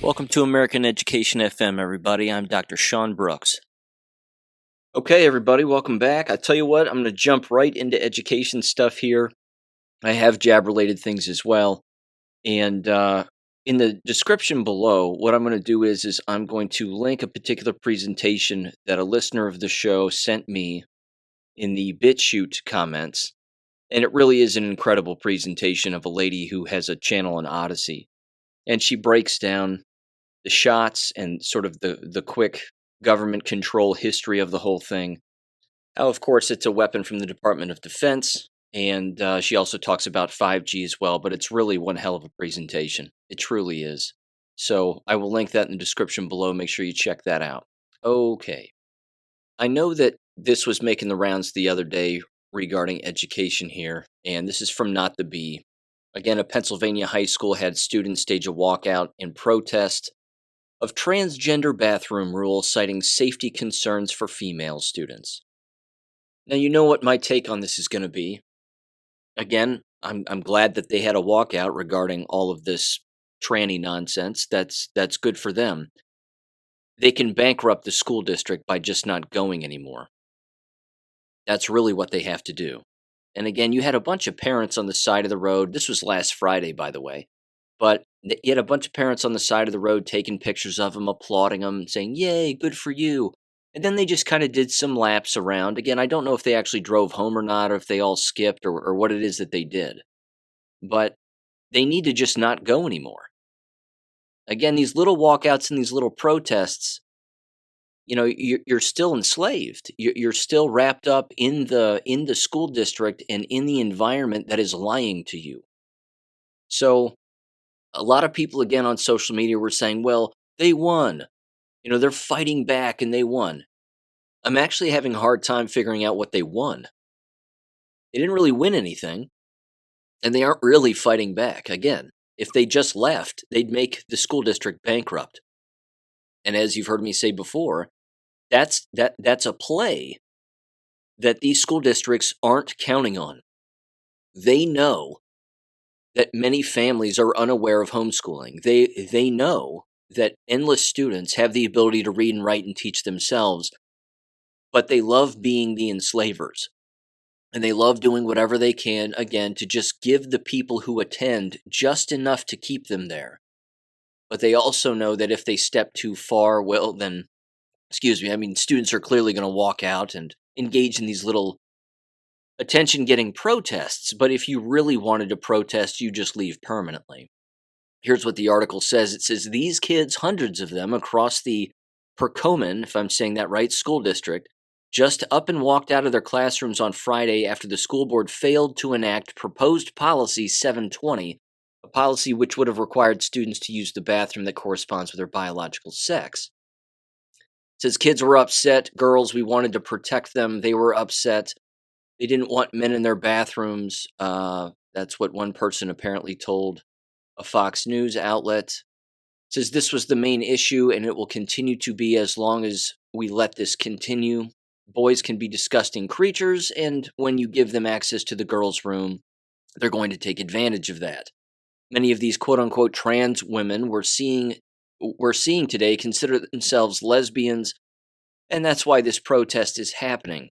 Welcome to American Education FM, everybody. I'm Dr. Sean Brooks. Okay, everybody, welcome back. I tell you what, I'm going to jump right into education stuff here. I have jab-related things as well. And in the description below, what I'm going to do is I'm going to link a particular presentation that a listener of the show sent me in the BitChute comments. And it really is an incredible presentation of a lady who has a channel on Odyssey. And she breaks down the shots and sort of the quick government control history of the whole thing. How, of course, it's a weapon from the Department of Defense, and she also talks about 5G as well, but it's really one hell of a presentation. It truly is. So I will link that in the description below. Make sure you check that out. Okay. I know that this was making the rounds the other day regarding education here, and this is from Not the Bee. Again, a Pennsylvania high school had students stage a walkout in protest of transgender bathroom rule, citing safety concerns for female students. Now, you know what my take on this is going to be. Again, I'm glad that they had a walkout regarding all of this tranny nonsense. That's good for them. They can bankrupt the school district by just not going anymore. That's really what they have to do. And again, you had a bunch of parents on the side of the road. This was last Friday, by the way. But you had a bunch of parents on the side of the road taking pictures of him, applauding him, saying, "Yay, good for you." And then they just kind of did some laps around. Again, I don't know if they actually drove home or not, or if they all skipped, or what it is that they did. But they need to just not go anymore. Again, these little walkouts and these little protests, you're still enslaved. You're still wrapped up in the school district and in the environment that is lying to you. So a lot of people, again, on social media were saying, well, they won. They're fighting back and they won. I'm actually having a hard time figuring out what they won. They didn't really win anything, and they aren't really fighting back. Again, if they just left, they'd make the school district bankrupt. And as you've heard me say before, that's a play that these school districts aren't counting on. They know that many families are unaware of homeschooling. They know that endless students have the ability to read and write and teach themselves, but they love being the enslavers. And they love doing whatever they can, again, to just give the people who attend just enough to keep them there. But they also know that if they step too far, well, then, students are clearly going to walk out and engage in these little attention-getting protests, but if you really wanted to protest, you just leave permanently. Here's what the article says. It says, these kids, hundreds of them across the Percomen, if I'm saying that right, school district, just up and walked out of their classrooms on Friday after the school board failed to enact proposed policy 720, a policy which would have required students to use the bathroom that corresponds with their biological sex. It says kids were upset, girls, we wanted to protect them, they were upset. They didn't want men in their bathrooms. That's what one person apparently told a Fox News outlet. It says this was the main issue, and it will continue to be as long as we let this continue. Boys can be disgusting creatures, and when you give them access to the girls' room, they're going to take advantage of that. Many of these quote-unquote trans women we're seeing today consider themselves lesbians, and that's why this protest is happening.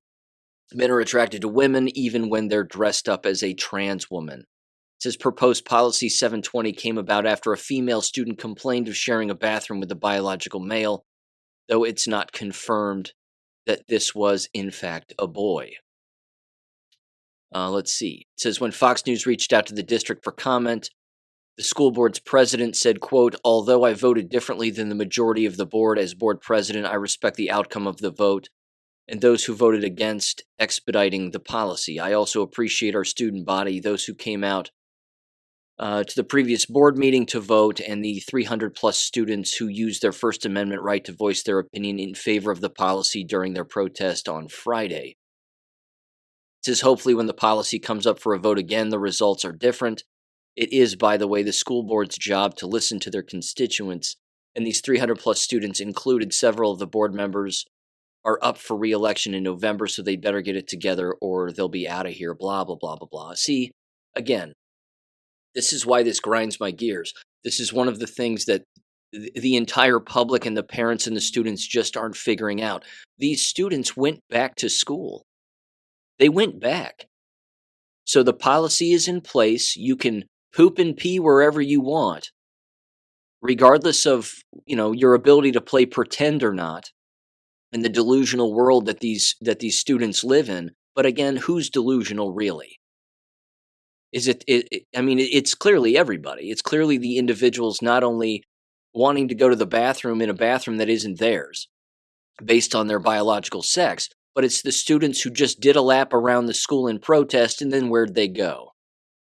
Men are attracted to women even when they're dressed up as a trans woman. It says proposed policy 720 came about after a female student complained of sharing a bathroom with a biological male, though it's not confirmed that this was in fact a boy. Let's see. It says when Fox News reached out to the district for comment, the school board's president said, quote, although I voted differently than the majority of the board as board president, I respect the outcome of the vote and those who voted against expediting the policy. I also appreciate our student body, those who came out to the previous board meeting to vote, and the 300-plus students who used their First Amendment right to voice their opinion in favor of the policy during their protest on Friday. It says hopefully when the policy comes up for a vote again, the results are different. It is, by the way, the school board's job to listen to their constituents, and these 300-plus students included several of the board members are up for re-election in November, so they better get it together or they'll be out of here, blah, blah, blah, blah, blah. See, again, this is why this grinds my gears. This is one of the things that the entire public and the parents and the students just aren't figuring out. These students went back to school. They went back. So the policy is in place. You can poop and pee wherever you want, regardless of, your ability to play pretend or not, in the delusional world that these students live in. But again, who's delusional really? Is I mean, it's clearly everybody. It's clearly the individuals not only wanting to go to the bathroom in a bathroom that isn't theirs based on their biological sex, but it's the students who just did a lap around the school in protest, and then where'd they go?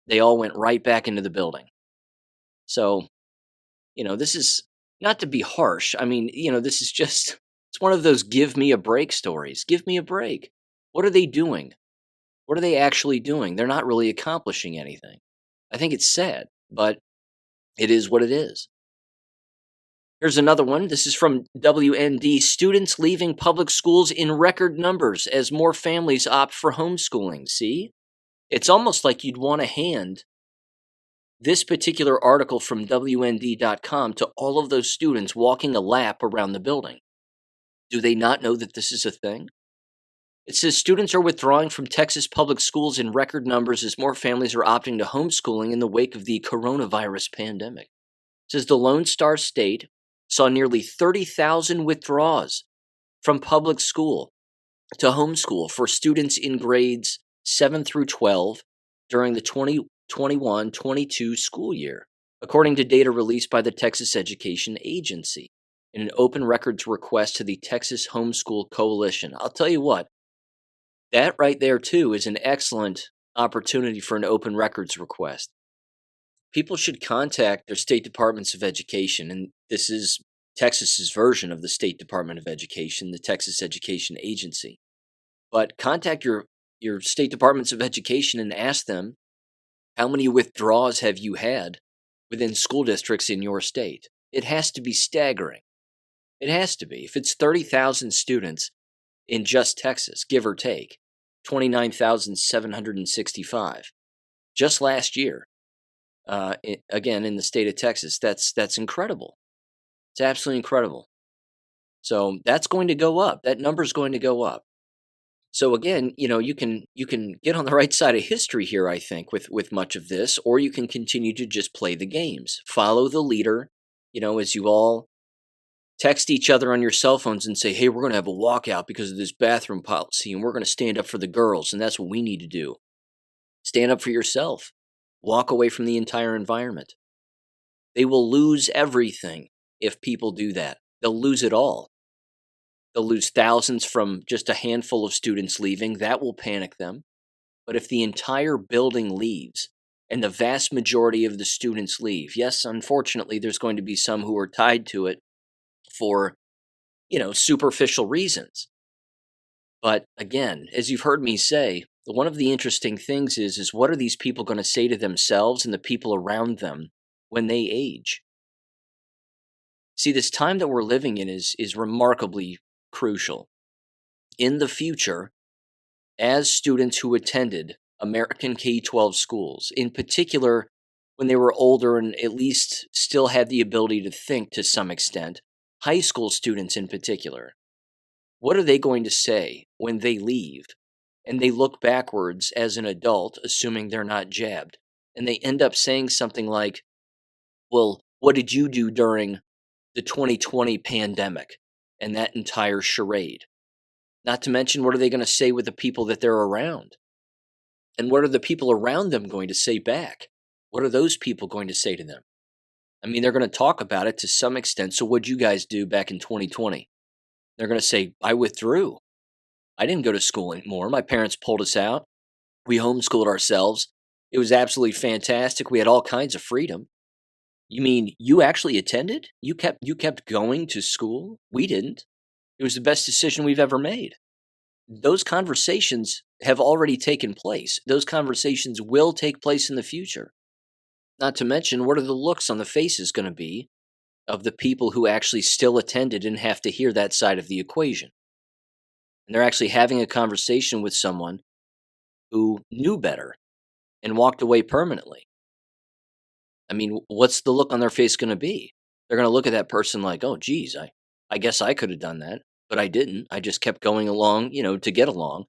They all went right back into the building. So, this is not to be harsh. I mean, this is just, it's one of those give me a break stories. Give me a break. What are they doing? What are they actually doing? They're not really accomplishing anything. I think it's sad, but it is what it is. Here's another one. This is from WND. Students leaving public schools in record numbers as more families opt for homeschooling. See? It's almost like you'd want to hand this particular article from WND.com to all of those students walking a lap around the building. Do they not know that this is a thing? It says students are withdrawing from Texas public schools in record numbers as more families are opting to homeschooling in the wake of the coronavirus pandemic. It says the Lone Star State saw nearly 30,000 withdrawals from public school to homeschool for students in grades 7 through 12 during the 2021-22 school year, according to data released by the Texas Education Agency in an open records request to the Texas Homeschool Coalition. I'll tell you what, that right there too is an excellent opportunity for an open records request. People should contact their state departments of education, and this is Texas's version of the State Department of Education, the Texas Education Agency. But contact your state departments of education and ask them, how many withdrawals have you had within school districts in your state? It has to be staggering. It has to be. If it's 30,000 students in just Texas, give or take, 29,765 just last year. Again, in the state of Texas, that's incredible. It's absolutely incredible. So that's going to go up. That number's going to go up. So again, you can get on the right side of history here, I think, with much of this, or you can continue to just play the games, follow the leader, as you all text each other on your cell phones and say, hey, we're going to have a walkout because of this bathroom policy, and we're going to stand up for the girls, and that's what we need to do. Stand up for yourself. Walk away from the entire environment. They will lose everything if people do that. They'll lose it all. They'll lose thousands from just a handful of students leaving. That will panic them. But if the entire building leaves and the vast majority of the students leave, yes, unfortunately, there's going to be some who are tied to it for, superficial reasons. But again, as you've heard me say, one of the interesting things is what are these people going to say to themselves and the people around them when they age? See, this time that we're living in is remarkably crucial. In the future, as students who attended American K-12 schools, in particular when they were older and at least still had the ability to think to some extent, high school students in particular, what are they going to say when they leave and they look backwards as an adult, assuming they're not jabbed, and they end up saying something like, well, what did you do during the 2020 pandemic and that entire charade? Not to mention, what are they going to say with the people that they're around? And what are the people around them going to say back? What are those people going to say to them? I mean, they're going to talk about it to some extent. So what'd you guys do back in 2020? They're going to say, I withdrew. I didn't go to school anymore. My parents pulled us out. We homeschooled ourselves. It was absolutely fantastic. We had all kinds of freedom. You mean you actually attended? You kept going to school? We didn't. It was the best decision we've ever made. Those conversations have already taken place. Those conversations will take place in the future. Not to mention, what are the looks on the faces going to be of the people who actually still attended and have to hear that side of the equation? And they're actually having a conversation with someone who knew better and walked away permanently. I mean, what's the look on their face going to be? They're going to look at that person like, oh, geez, I guess I could have done that, but I didn't. I just kept going along, to get along.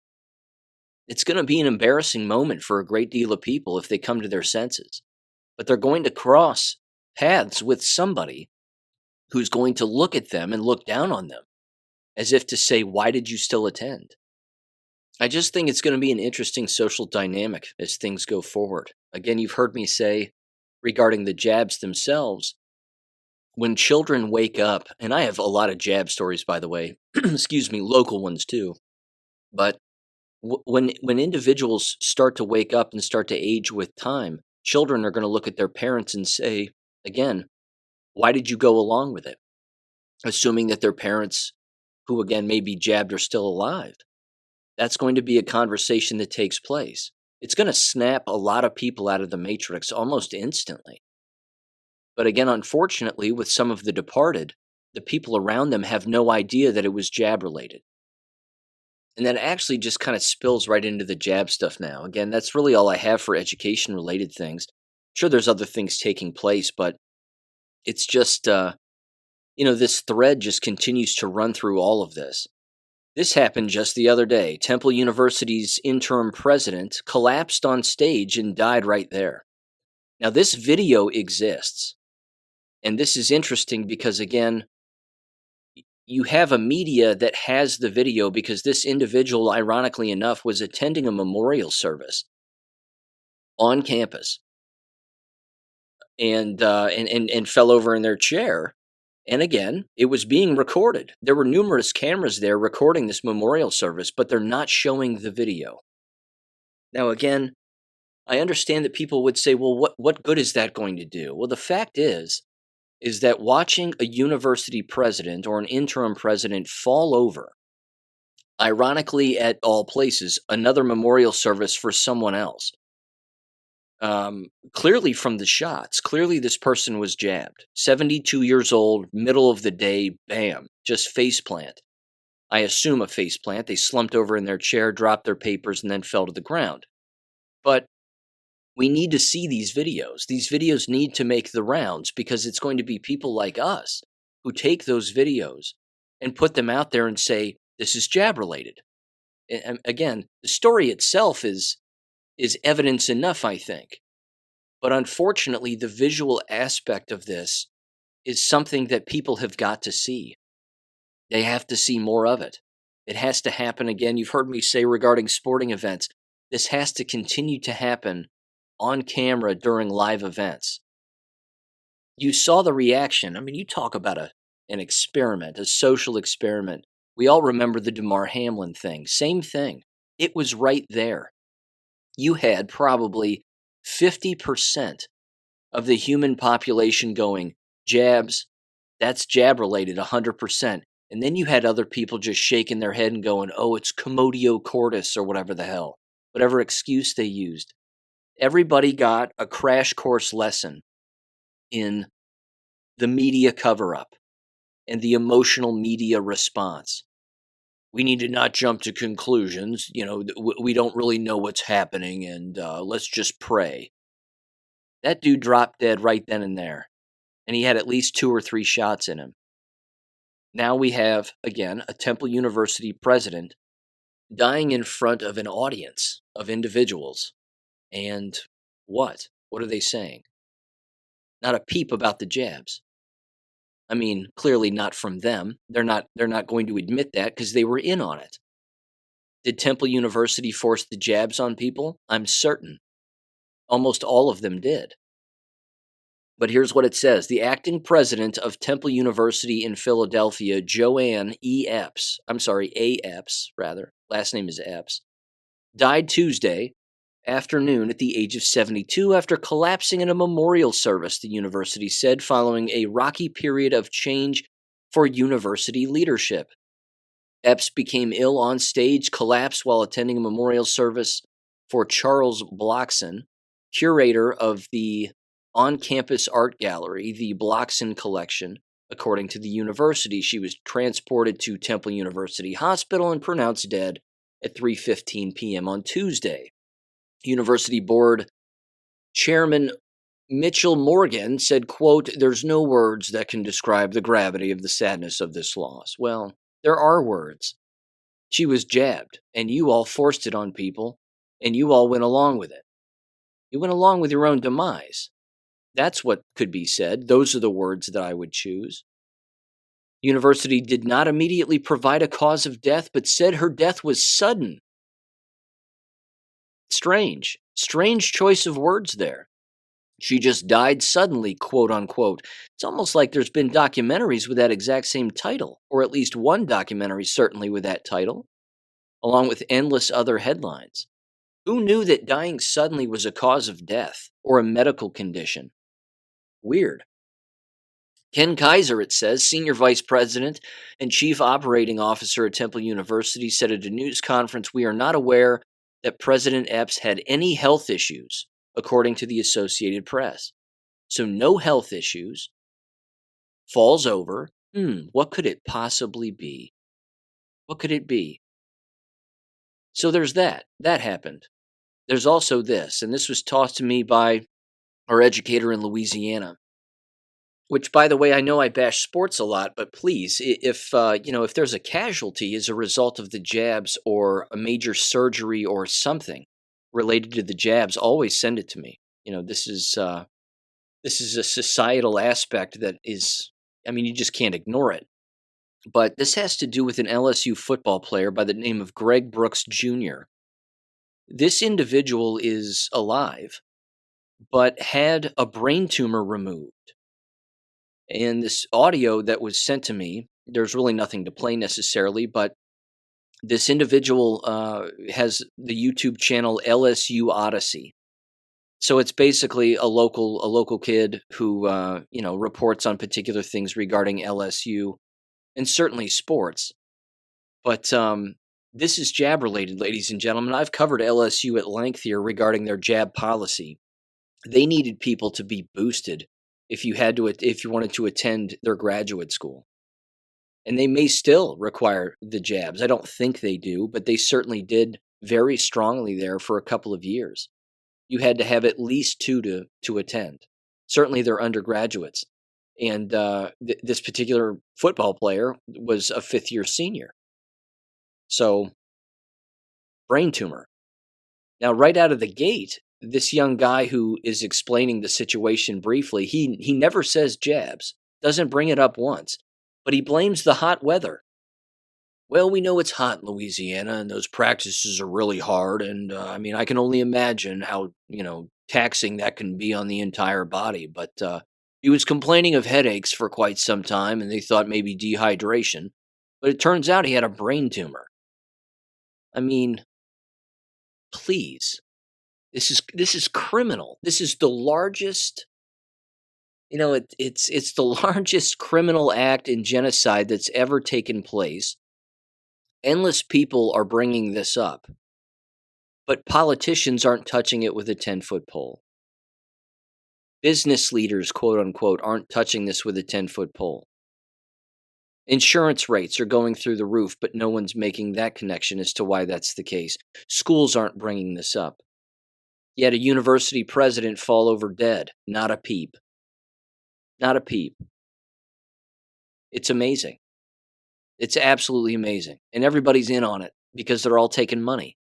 It's going to be an embarrassing moment for a great deal of people if they come to their senses. But they're going to cross paths with somebody who's going to look at them and look down on them as if to say, why did you still attend? I just think it's going to be an interesting social dynamic as things go forward. Again, you've heard me say regarding the jabs themselves, when children wake up, and I have a lot of jab stories, by the way, excuse me, local ones too, but when individuals start to wake up and start to age with time, children are going to look at their parents and say, again, why did you go along with it? Assuming that their parents, who again may be jabbed, are still alive. That's going to be a conversation that takes place. It's going to snap a lot of people out of the matrix almost instantly. But again, unfortunately, with some of the departed, the people around them have no idea that it was jab related. And that actually just kind of spills right into the jab stuff now. Again, that's really all I have for education related things. Sure, there's other things taking place, but it's just, this thread just continues to run through all of this. This happened just the other day. Temple University's interim president collapsed on stage and died right there. Now, this video exists. And this is interesting because, again, you have a media that has the video because this individual, ironically enough, was attending a memorial service on campus and fell over in their chair. And again, it was being recorded. There were numerous cameras there recording this memorial service, but they're not showing the video. Now, again, I understand that people would say, well, what good is that going to do? Well, the fact is that watching a university president or an interim president fall over, ironically at all places, another memorial service for someone else, clearly from the shots, clearly this person was jabbed. 72 years old, middle of the day, bam, just face plant. I assume a face plant. They slumped over in their chair, dropped their papers, and then fell to the ground. But we need to see these videos. These videos need to make the rounds because it's going to be people like us who take those videos and put them out there and say, this is jab related. And again, the story itself is evidence enough, I think. But unfortunately, the visual aspect of this is something that people have got to see. They have to see more of it. It has to happen again. You've heard me say regarding sporting events, this has to continue to happen on camera during live events. You saw the reaction. I mean, you talk about an experiment, a social experiment. We all remember the Damar Hamlin thing. Same thing. It was right there. You had probably 50% of the human population going, jabs, that's jab related, 100%. And then you had other people just shaking their head and going, oh, it's commotio cordis or whatever the hell, whatever excuse they used. Everybody got a crash course lesson in the media cover-up and the emotional media response. We need to not jump to conclusions. We don't really know what's happening, and let's just pray. That dude dropped dead right then and there, and he had at least 2 or 3 shots in him. Now we have, again, a Temple University president dying in front of an audience of individuals. And what? What are they saying? Not a peep about the jabs. I mean, clearly not from them. They're not going to admit that because they were in on it. Did Temple University force the jabs on people? I'm certain. Almost all of them did. But here's what it says. The acting president of Temple University in Philadelphia, Joanne A. Epps, last name is Epps, died Tuesday afternoon at the age of 72 after collapsing in a memorial service, the university said, following a rocky period of change for university leadership. Epps became ill on stage, collapsed while attending a memorial service for Charles Blockson, curator of the on-campus art gallery, the Blockson Collection. According to the university, she was transported to Temple University Hospital and pronounced dead at 3:15 p.m. on Tuesday. University Board Chairman Mitchell Morgan said, quote, "There's no words that can describe the gravity of the sadness of this loss." Well, there are words. She was jabbed, and you all forced it on people, and you all went along with it. You went along with your own demise. That's what could be said. Those are the words that I would choose. University did not immediately provide a cause of death, but said her death was sudden. Strange choice of words there. She just died suddenly, quote unquote. It's almost like there's been documentaries with that exact same title, or at least one documentary certainly with that title, along with endless other headlines. Who knew that dying suddenly was a cause of death or a medical condition? Weird. Ken Kaiser, it says, senior vice president and chief operating officer at Temple University, said at a news conference, "We are not aware that President Epps had any health issues," according to the Associated Press. So no health issues, falls over. What could it possibly be? What could it be? So there's that. That happened. There's also this, and this was taught to me by our educator in Louisiana. Which, by the way, I know I bash sports a lot, but please, if if there's a casualty as a result of the jabs or a major surgery or something related to the jabs, always send it to me. This is a societal aspect that is, I mean, you just can't ignore it. But this has to do with an LSU football player by the name of Greg Brooks Jr. This individual is alive, but had a brain tumor removed. And this audio that was sent to me, there's really nothing to play necessarily, but this individual has the YouTube channel LSU Odyssey. So it's basically a local kid who reports on particular things regarding LSU and certainly sports. But this is jab related, ladies and gentlemen. I've covered LSU at length here regarding their jab policy. They needed people to be boosted if you wanted to attend their graduate school. And they may still require the jabs. I don't think they do, but they certainly did very strongly there for a couple of years. You had to have at least two to attend. Certainly they're undergraduates. And this particular football player was a fifth-year senior. So, brain tumor. Now, right out of the gate, this young guy who is explaining the situation briefly, he never says jabs, doesn't bring it up once, but he blames the hot weather. Well, we know it's hot in Louisiana, and those practices are really hard, and I can only imagine how taxing that can be on the entire body. But he was complaining of headaches for quite some time, and they thought maybe dehydration, but it turns out he had a brain tumor. I mean, please. This is criminal. This is the largest, it's the largest criminal act in genocide that's ever taken place. Endless people are bringing this up, but politicians aren't touching it with a 10-foot pole. Business leaders, quote unquote, aren't touching this with a 10-foot pole. Insurance rates are going through the roof, but no one's making that connection as to why that's the case. Schools aren't bringing this up. Yet a university president fall over dead. Not a peep. Not a peep. It's amazing. It's absolutely amazing. And everybody's in on it because they're all taking money.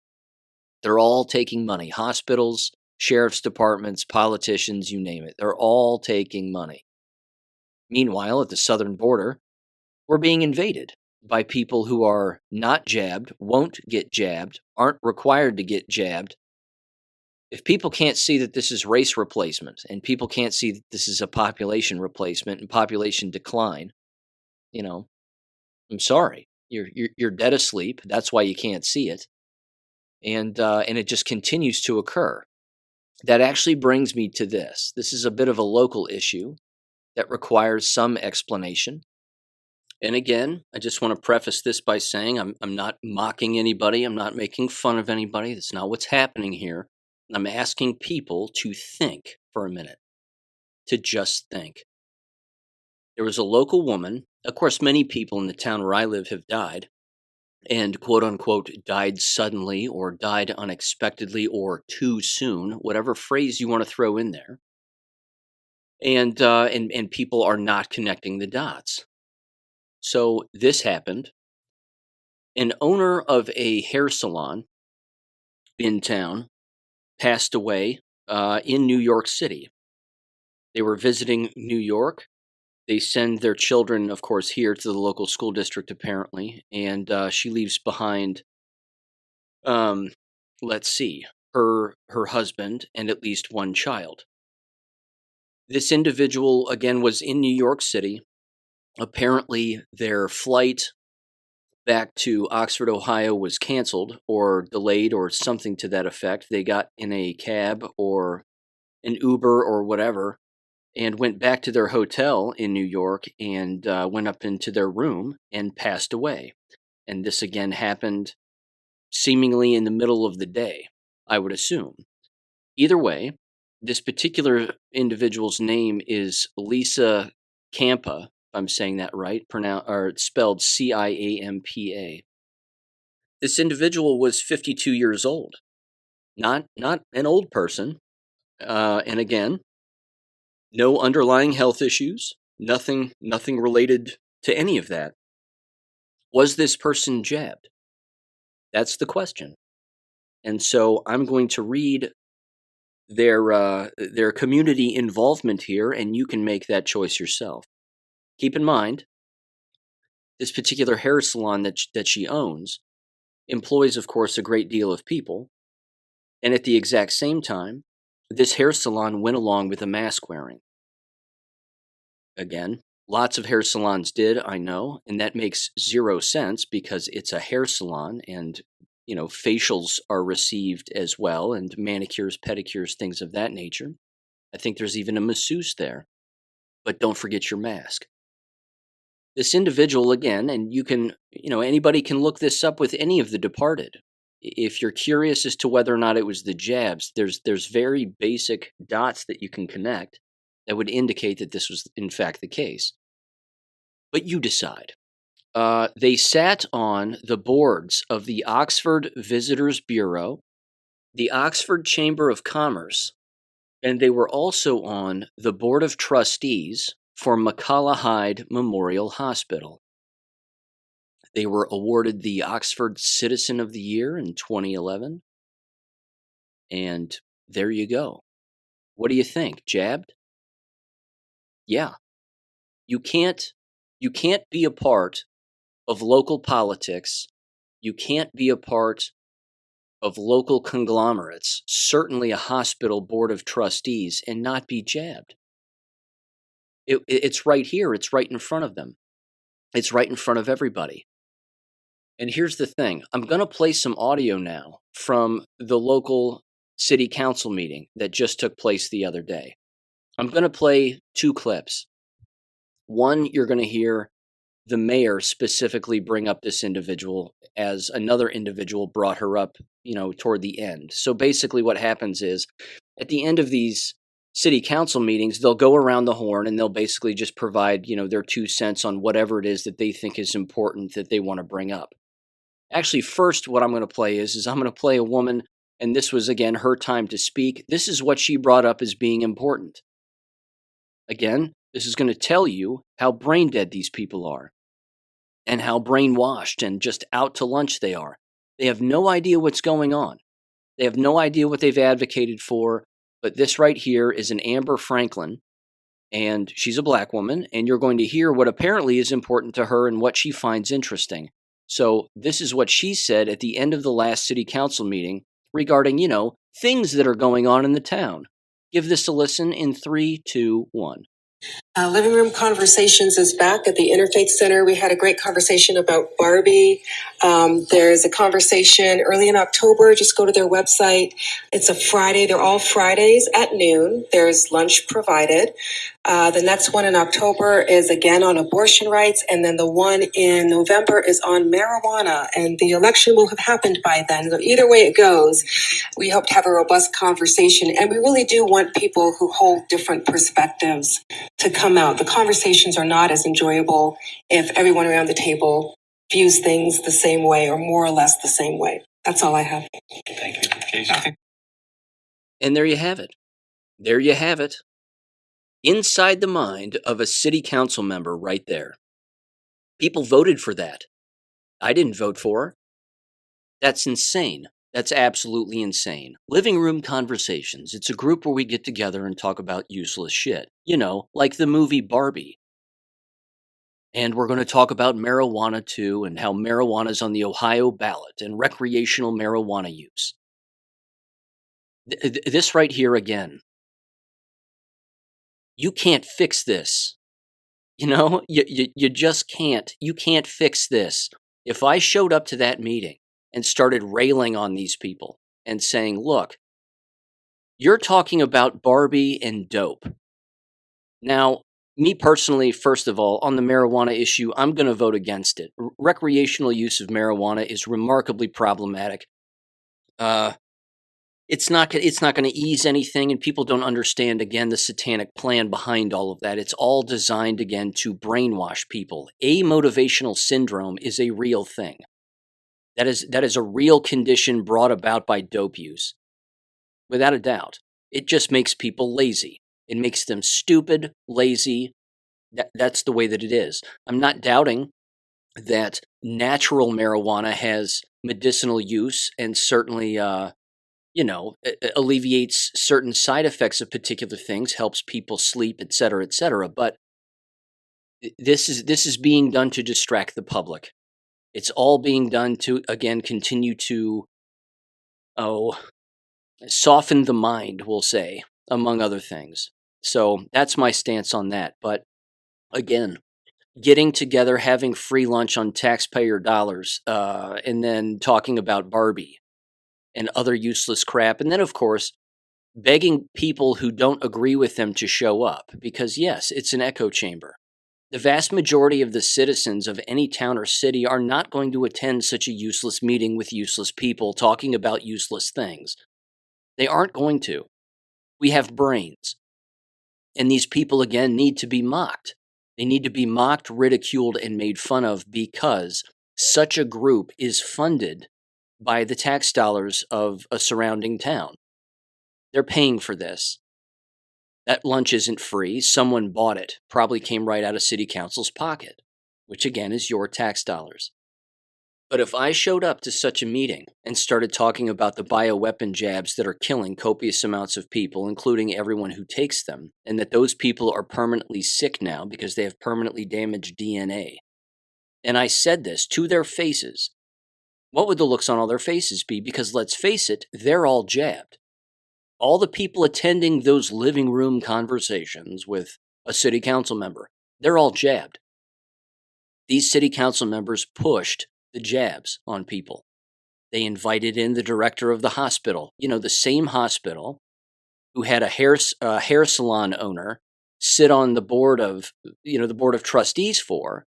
They're all taking money. Hospitals, sheriff's departments, politicians, you name it. They're all taking money. Meanwhile, at the southern border, we're being invaded by people who are not jabbed, won't get jabbed, aren't required to get jabbed. If people can't see that this is race replacement and people can't see that this is a population replacement and population decline, I'm sorry. You're dead asleep. That's why you can't see it. And it just continues to occur. That actually brings me to this. This is a bit of a local issue that requires some explanation. And again, I just want to preface this by saying I'm not mocking anybody. I'm not making fun of anybody. That's not what's happening here. I'm asking people to think for a minute, to just think. There was a local woman. Of course, many people in the town where I live have died, and quote unquote died suddenly or died unexpectedly or too soon, whatever phrase you want to throw in there. and people are not connecting the dots. So this happened. An owner of a hair salon in town passed away in New York City. They were visiting New York. They send their children, of course, here to the local school district, apparently, and she leaves behind, um, let's see, her husband and at least one child. This individual, again, was in New York City. Apparently, their flight back to Oxford, Ohio was canceled or delayed or something to that effect. They got in a cab or an Uber or whatever and went back to their hotel in New York and went up into their room and passed away. And this again happened seemingly in the middle of the day, I would assume. Either way, this particular individual's name is Lisa Campa, if I'm saying that right, or it's spelled Ciampa. This individual was 52 years old, not an old person, and again, no underlying health issues, nothing related to any of that. Was this person jabbed? That's the question. And so I'm going to read their community involvement here, and you can make that choice yourself. Keep in mind, this particular hair salon that she owns employs, of course, a great deal of people, and at the exact same time, this hair salon went along with a mask wearing. Again, lots of hair salons did, I know, and that makes zero sense because it's a hair salon and, facials are received as well, and manicures, pedicures, things of that nature. I think there's even a masseuse there. But don't forget your mask. This individual, again, and you can, anybody can look this up with any of the departed. If you're curious as to whether or not it was the jabs, there's very basic dots that you can connect that would indicate that this was in fact the case. But you decide. They sat on the boards of the Oxford Visitors Bureau, the Oxford Chamber of Commerce, and they were also on the Board of Trustees for Hyde Memorial Hospital. They were awarded the Oxford Citizen of the Year in 2011. And there you go. What do you think? Jabbed? Yeah. You can't be a part of local politics. You can't be a part of local conglomerates, certainly a hospital board of trustees, and not be jabbed. It's right here. It's right in front of them. It's right in front of everybody. And here's the thing. I'm going to play some audio now from the local city council meeting that just took place the other day. I'm going to play two clips. One, you're going to hear the mayor specifically bring up this individual as another individual brought her up, toward the end. So basically what happens is at the end of these city council meetings, they'll go around the horn and they'll basically just provide, their 2 cents on whatever it is that they think is important that they want to bring up. Actually, first, what I'm going to play is I'm going to play a woman, and this was, again, her time to speak. This is what she brought up as being important. Again, this is going to tell you how brain dead these people are and how brainwashed and just out to lunch they are. They have no idea what's going on. They have no idea what they've advocated for, but this right here is an Amber Franklin, and she's a black woman, and you're going to hear what apparently is important to her and what she finds interesting. So this is what she said at the end of the last city council meeting regarding, things that are going on in the town. Give this a listen in 3, 2, 1. Living Room Conversations is back at the Interfaith Center. We had a great conversation about Barbie. There's a conversation early in October. Just go to their website. It's a Friday. They're all Fridays at noon. There's lunch provided. The next one in October is again on abortion rights. And then the one in November is on marijuana. And the election will have happened by then. So either way it goes, we hope to have a robust conversation. And we really do want people who hold different perspectives to come out. The conversations are not as enjoyable if everyone around the table views things the same way or more or less the same way. That's all I have. Thank you, Jason. Okay. And there you have it. There you have it. inside the mind of a city council member right there. People voted for that. I didn't vote for her. That's insane. That's absolutely insane. Living room conversations. It's a group where we get together and talk about useless shit. You know, like the movie Barbie. And we're going to talk about marijuana too, and how marijuana is on the Ohio ballot and recreational marijuana use. This right here again. You can't fix this. You know, you just can't. You can't fix this. If I showed up to that meeting and started railing on these people and saying, look, you're talking about Barbie and dope. Now, me personally, first of all, on the marijuana issue, I'm going to vote against it. Recreational use of marijuana is remarkably problematic. It's not going to ease anything, and people don't understand, again, the satanic plan behind all of that. It's all designed, again, to brainwash people. Amotivational syndrome is a real thing. That is a real condition brought about by dope use. Without a doubt. It just makes people lazy. It makes them stupid, lazy. That's the way that it is. I'm not doubting that natural marijuana has medicinal use and certainly alleviates certain side effects of particular things, helps people sleep, et cetera, but this is being done to distract the public. It's all being done to, again, continue to, soften the mind, we'll say, among other things. So that's my stance on that. But again, getting together, having free lunch on taxpayer dollars, and then talking about Barbie and other useless crap. And then, of course, begging people who don't agree with them to show up, because yes, it's an echo chamber. The vast majority of the citizens of any town or city are not going to attend such a useless meeting with useless people talking about useless things. They aren't going to. We have brains. And these people, again, need to be mocked. They need to be mocked, ridiculed, and made fun of because such a group is funded by the tax dollars of a surrounding town. They're paying for this. That lunch isn't free. Someone bought it. Probably came right out of city council's pocket, which again is your tax dollars. But if I showed up to such a meeting and started talking about the bioweapon jabs that are killing copious amounts of people, including everyone who takes them, and that those people are permanently sick now because they have permanently damaged DNA, and I said this to their faces, what would the looks on all their faces be? Because let's face it, they're all jabbed. All the people attending those living room conversations with a city council member, they're all jabbed. These city council members pushed the jabs on people. They invited in the director of the hospital, the same hospital who had a hair salon owner sit on the board of, the board of trustees for,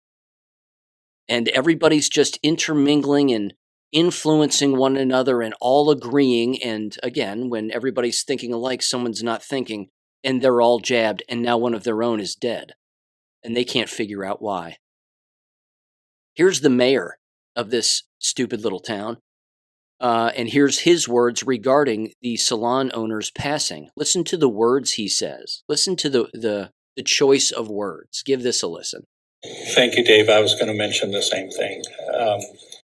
and everybody's just intermingling and influencing one another and all agreeing. And again, when everybody's thinking alike, someone's not thinking, and they're all jabbed, and now one of their own is dead, and they can't figure out why. Here's the mayor of this stupid little town, and here's his words regarding the salon owner's passing. Listen to the words he says. Listen to the choice of words. Give this a listen. Thank you, Dave. I was going to mention the same thing.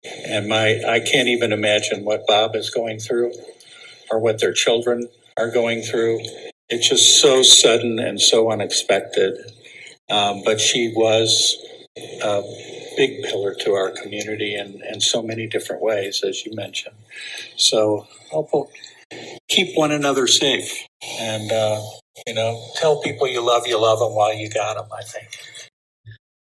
I can't even imagine what Bob is going through or what their children are going through. It's just so sudden and so unexpected. But she was a big pillar to our community in so many different ways, as you mentioned. So keep one another safe and, tell people you love them while you got them, I think.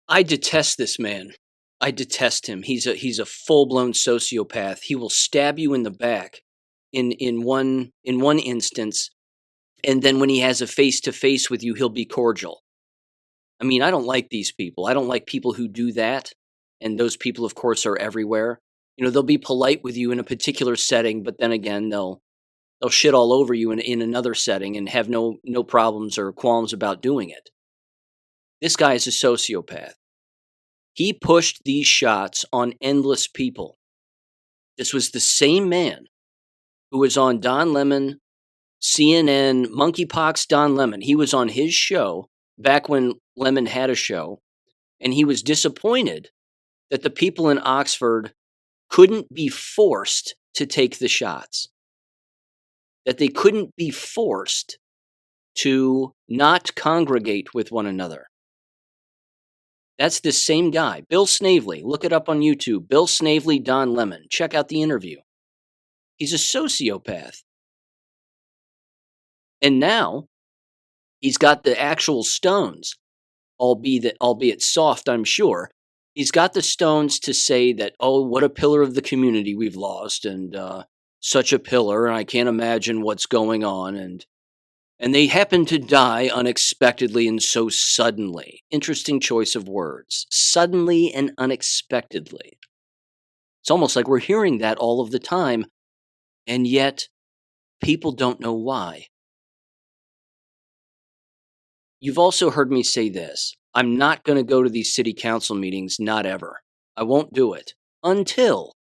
I detest this man. I detest him. He's a full-blown sociopath. He will stab you in the back in one instance, and then when he has a face-to-face with you, he'll be cordial. I mean, I don't like these people. I don't like people who do that, and those people, of course, are everywhere. They'll be polite with you in a particular setting, but then again, they'll shit all over you in another setting and have no problems or qualms about doing it. This guy is a sociopath. He pushed these shots on endless people. This was the same man who was on Don Lemon CNN, Monkeypox Don Lemon. He was on his show back when Lemon had a show, and he was disappointed that the people in Oxford couldn't be forced to take the shots, that they couldn't be forced to not congregate with one another. That's this same guy, Bill Snavely. Look it up on YouTube. Bill Snavely, Don Lemon. Check out the interview. He's a sociopath. And now he's got the actual stones, albeit soft, I'm sure. He's got the stones to say that, oh, what a pillar of the community we've lost, and such a pillar, and I can't imagine what's going on, and they happen to die unexpectedly and so suddenly. Interesting choice of words. Suddenly and unexpectedly. It's almost like we're hearing that all of the time, and yet people don't know why. You've also heard me say this. I'm not going to go to these city council meetings, not ever. I won't do it until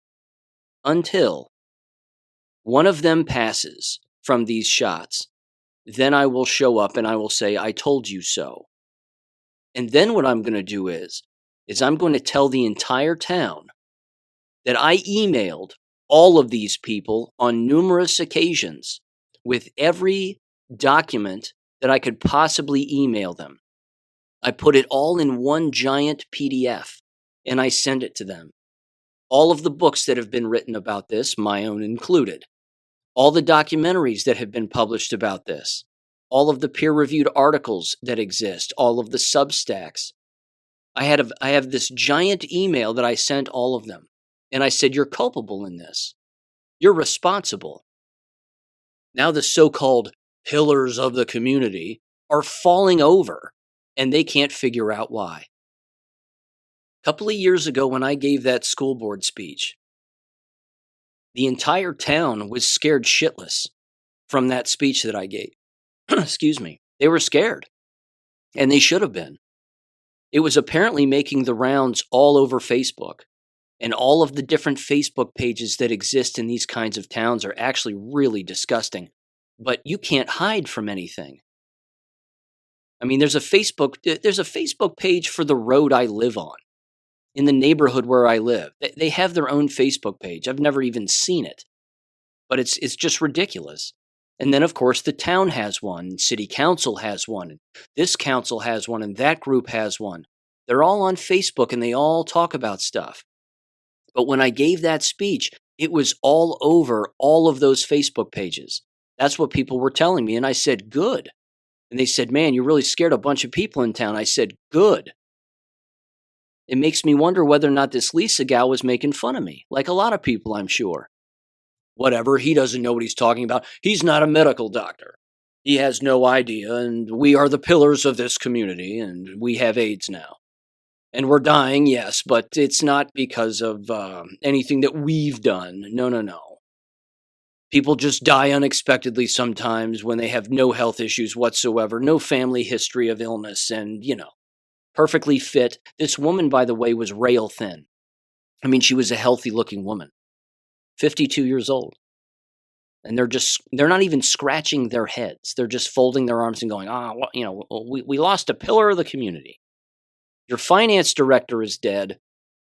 one of them passes from these shots. Then I will show up and I will say, I told you so. And then what I'm going to do is I'm going to tell the entire town that I emailed all of these people on numerous occasions with every document that I could possibly email them. I put it all in one giant PDF and I send it to them. All of the books that have been written about this, my own included. All the documentaries that have been published about this, all of the peer-reviewed articles that exist, all of the Substacks. I have this giant email that I sent all of them, and I said, you're culpable in this. You're responsible. Now the so-called pillars of the community are falling over, and they can't figure out why. A couple of years ago when I gave that school board speech, the entire town was scared shitless from that speech that I gave. Excuse me. They were scared. And they should have been. It was apparently making the rounds all over Facebook. And all of the different Facebook pages that exist in these kinds of towns are actually really disgusting. But you can't hide from anything. I mean, there's a Facebook page for the road I live on. In the neighborhood where I live. They have their own Facebook page. I've never even seen it. But it's just ridiculous. And then, of course, the town has one. City council has one. And this council has one. And that group has one. They're all on Facebook and they all talk about stuff. But when I gave that speech, it was all over all of those Facebook pages. That's what people were telling me. And I said, good. And they said, man, you really scared a bunch of people in town. I said, good. It makes me wonder whether or not this Lisa gal was making fun of me, like a lot of people, I'm sure. Whatever, he doesn't know what he's talking about. He's not a medical doctor. He has no idea, and we are the pillars of this community, and we have AIDS now. And we're dying, yes, but it's not because of anything that we've done. No. People just die unexpectedly sometimes when they have no health issues whatsoever, no family history of illness, and, perfectly fit. This woman, by the way, was rail thin. I mean, she was a healthy looking woman, 52 years old. And they're not even scratching their heads. They're just folding their arms and going, we lost a pillar of the community. Your finance director is dead.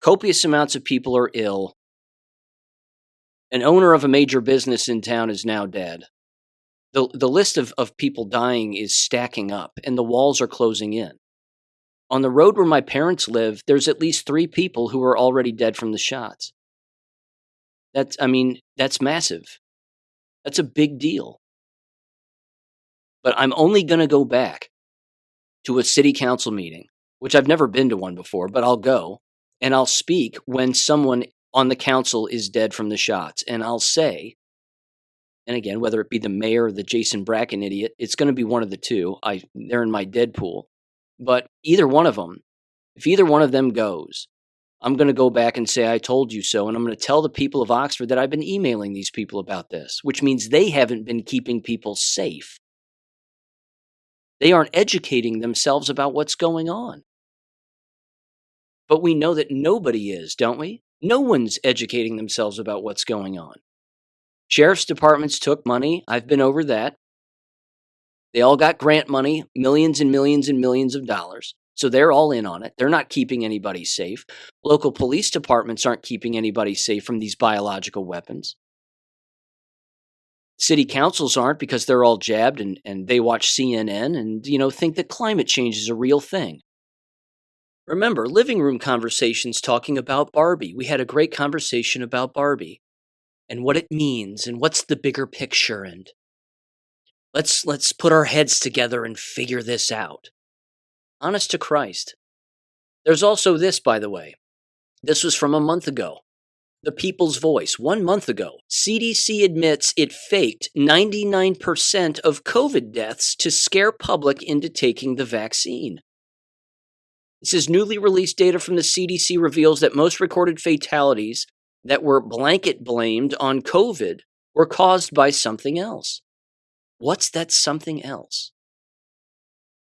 Copious amounts of people are ill. An owner of a major business in town is now dead. The list of people dying is stacking up and the walls are closing in. On the road where my parents live, there's at least 3 people who are already dead from the shots. That's massive. That's a big deal. But I'm only going to go back to a city council meeting, which I've never been to one before, but I'll go, and I'll speak when someone on the council is dead from the shots. And I'll say, and again, whether it be the mayor or the Jason Bracken idiot, it's going to be one of the two. They're in my dead pool. But either one of them, if either one of them goes, I'm going to go back and say, I told you so. And I'm going to tell the people of Oxford that I've been emailing these people about this, which means they haven't been keeping people safe. They aren't educating themselves about what's going on. But we know that nobody is, don't we? No one's educating themselves about what's going on. Sheriff's departments took money. I've been over that. They all got grant money, millions and millions and millions of dollars. So they're all in on it. They're not keeping anybody safe. Local police departments aren't keeping anybody safe from these biological weapons. City councils aren't, because they're all jabbed and they watch CNN and, think that climate change is a real thing. Remember, living room conversations talking about Barbie. We had a great conversation about Barbie and what it means and what's the bigger picture, and let's put our heads together and figure this out. Honest to Christ. There's also this, by the way. This was from a month ago. The People's Voice, 1 month ago. CDC admits it faked 99% of COVID deaths to scare public into taking the vaccine. This is newly released data from the CDC reveals that most recorded fatalities that were blanket blamed on COVID were caused by something else. What's that something else?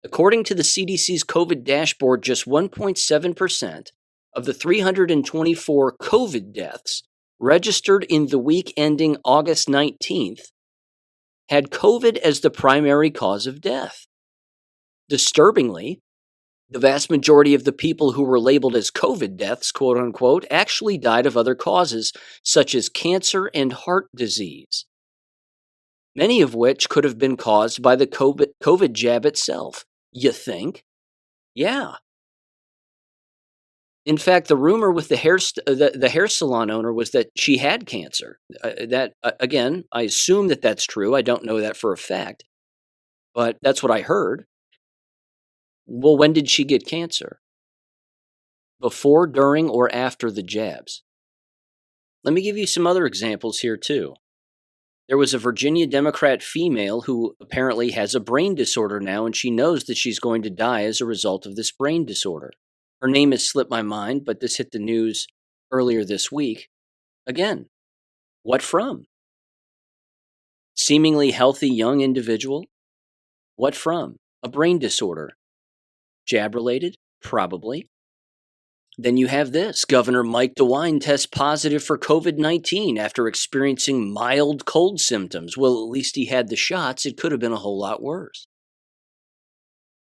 According to the CDC's COVID dashboard, just 1.7% of the 324 COVID deaths registered in the week ending August 19th had COVID as the primary cause of death. Disturbingly, the vast majority of the people who were labeled as COVID deaths, quote unquote, actually died of other causes, such as cancer and heart disease, many of which could have been caused by the COVID jab itself. You think? Yeah. In fact, the rumor with the hair salon owner was that she had cancer. Again, I assume that that's true. I don't know that for a fact, but that's what I heard. Well, when did she get cancer? Before, during, or after the jabs? Let me give you some other examples here, too. There was a Virginia Democrat female who apparently has a brain disorder now, and she knows that she's going to die as a result of this brain disorder. Her name has slipped my mind, but this hit the news earlier this week. Again, what from? Seemingly healthy young individual? What from? A brain disorder. Jab-related? Probably. Then you have this. Governor Mike DeWine tests positive for COVID-19 after experiencing mild cold symptoms. Well, at least he had the shots. It could have been a whole lot worse.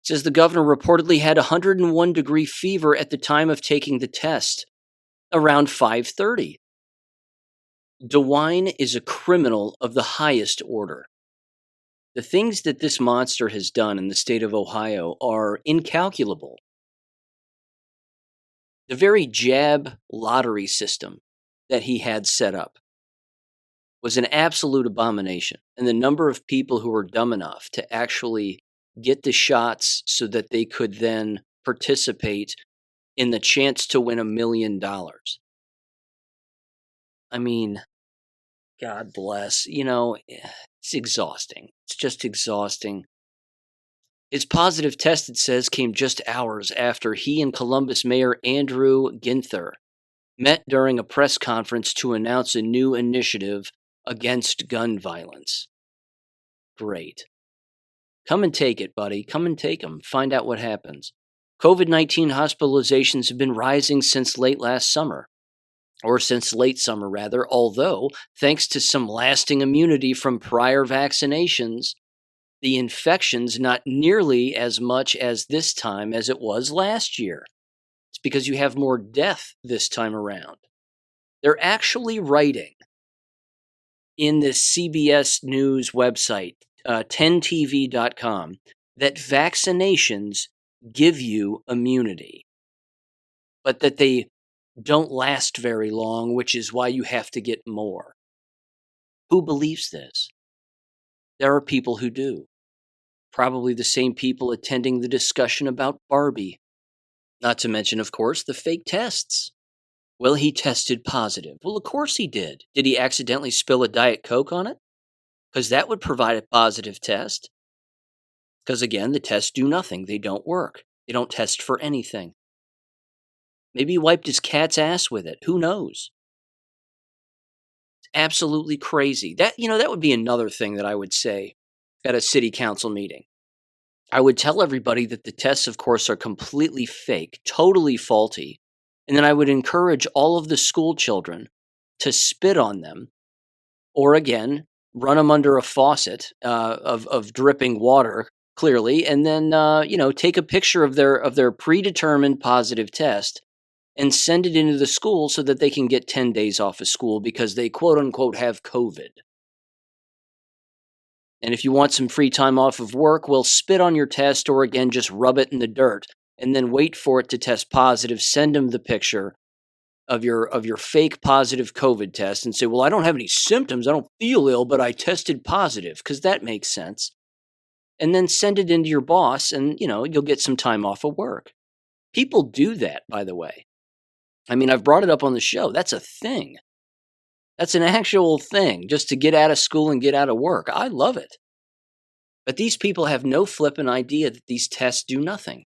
It says the governor reportedly had 101-degree fever at the time of taking the test, around 5:30. DeWine is a criminal of the highest order. The things that this monster has done in the state of Ohio are incalculable. The very jab lottery system that he had set up was an absolute abomination. And the number of people who were dumb enough to actually get the shots so that they could then participate in the chance to win $1 million. I mean, God bless. It's exhausting. It's just exhausting. His positive test, it says, came just hours after he and Columbus Mayor Andrew Ginther met during a press conference to announce a new initiative against gun violence. Great. Come and take it, buddy. Come and take them. Find out what happens. COVID-19 hospitalizations have been rising since late summer, although, thanks to some lasting immunity from prior vaccinations, the infection's not nearly as much as this time as it was last year. It's because you have more death this time around. They're actually writing in this CBS News website, 10tv.com, that vaccinations give you immunity, but that they don't last very long, which is why you have to get more. Who believes this? There are people who do. Probably the same people attending the discussion about Barbie. Not to mention, of course, the fake tests. Well, he tested positive. Well, of course he did. Did he accidentally spill a Diet Coke on it? Because that would provide a positive test. Because again, the tests do nothing. They don't work. They don't test for anything. Maybe he wiped his cat's ass with it. Who knows? It's absolutely crazy. That would be another thing that I would say at a city council meeting. I would tell everybody that the tests, of course, are completely fake, totally faulty. And then I would encourage all of the school children to spit on them, or again, run them under a faucet of dripping water, clearly, and then take a picture of their predetermined positive test and send it into the school so that they can get 10 days off of school because they quote unquote have COVID. And if you want some free time off of work, well, spit on your test or again, just rub it in the dirt and then wait for it to test positive. Send them the picture of your fake positive COVID test and say, well, I don't have any symptoms. I don't feel ill, but I tested positive, because that makes sense. And then send it into your boss and, you'll get some time off of work. People do that, by the way. I mean, I've brought it up on the show. That's a thing. That's an actual thing, just to get out of school and get out of work. I love it. But these people have no flippant idea that these tests do nothing.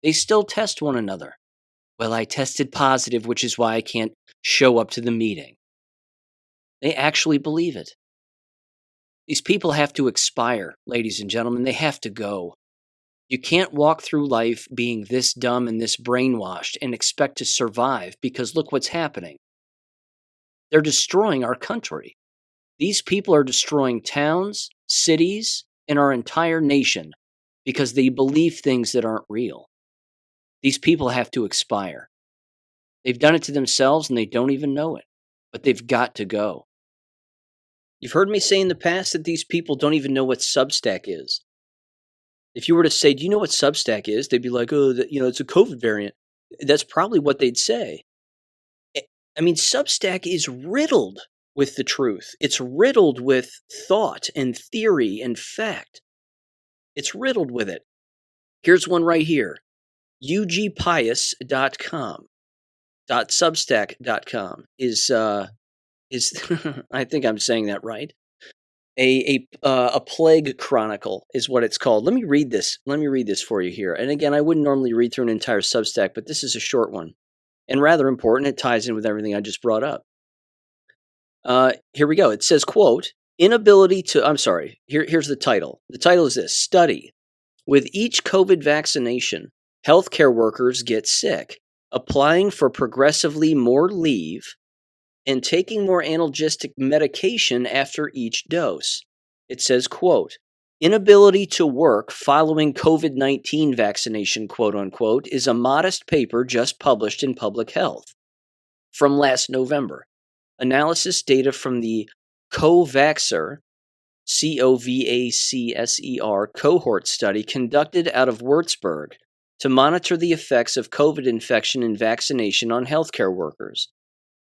They still test one another. Well, I tested positive, which is why I can't show up to the meeting. They actually believe it. These people have to expire, ladies and gentlemen. They have to go. You can't walk through life being this dumb and this brainwashed and expect to survive, because look what's happening. They're destroying our country. These people are destroying towns, cities, and our entire nation because they believe things that aren't real. These people have to expire. They've done it to themselves and they don't even know it, but they've got to go. You've heard me say in the past that these people don't even know what Substack is. If you were to say, do you know what Substack is? They'd be like, oh, it's a COVID variant. That's probably what they'd say. I mean, Substack is riddled with the truth. It's riddled with thought and theory and fact. It's riddled with it. Here's one right here. ugpius.com. .substack.com is I think I'm saying that right. A plague chronicle is what it's called. Let me read this. Let me read this for you here. And again, I wouldn't normally read through an entire Substack, but this is a short one and rather important. It ties in with everything I just brought up. Here we go. It says, quote, inability to, I'm sorry, here's the title. The title is this: Study. With each COVID vaccination, healthcare workers get sick, applying for progressively more leave and taking more analgesic medication after each dose. It says, quote, inability to work following COVID-19 vaccination, quote unquote, is a modest paper just published in Public Health from last November. Analysis data from the COVAXer, COVACSER cohort study conducted out of Würzburg to monitor the effects of COVID infection and vaccination on healthcare workers.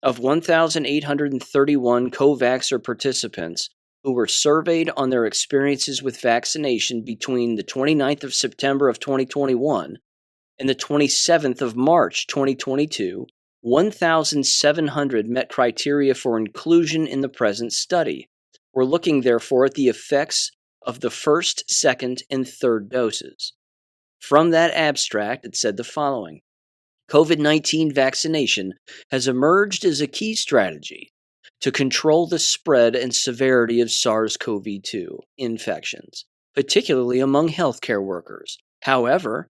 Of 1,831 COVAXer participants who were surveyed on their experiences with vaccination between the 29th of September of 2021 and the 27th of March 2022, 1,700 met criteria for inclusion in the present study. We're looking, therefore, at the effects of the first, second, and third doses. From that abstract, it said the following. COVID-19 vaccination has emerged as a key strategy to control the spread and severity of SARS-CoV-2 infections, particularly among healthcare workers. However,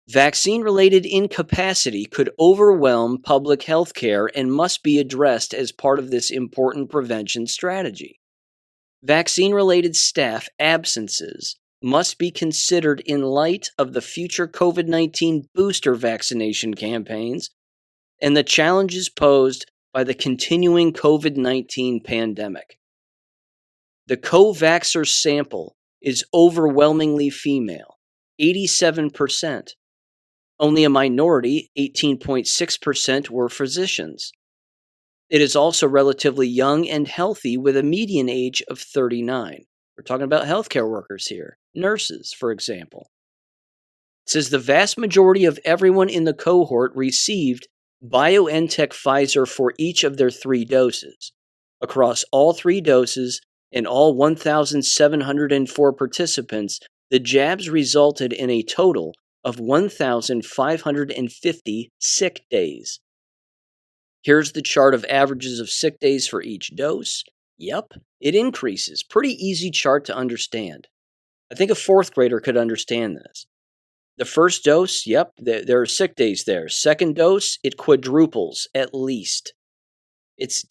vaccine-related incapacity could overwhelm public health care and must be addressed as part of this important prevention strategy. Vaccine-related staff absences must be considered in light of the future COVID-19 booster vaccination campaigns and the challenges posed by the continuing COVID-19 pandemic. The COVAXer sample is overwhelmingly female, 87%. Only a minority, 18.6%, were physicians. It is also relatively young and healthy with a median age of 39. We're talking about healthcare workers here, nurses, for example. It says the vast majority of everyone in the cohort received BioNTech Pfizer for each of their 3 doses. Across all 3 doses and all 1,704 participants, the jabs resulted in a total of 1,550 sick days. Here's the chart of averages of sick days for each dose. Yep, it increases. Pretty easy chart to understand. I think a 4th grader could understand this. The first dose, yep, there are sick days there. Second dose, it quadruples at least. It's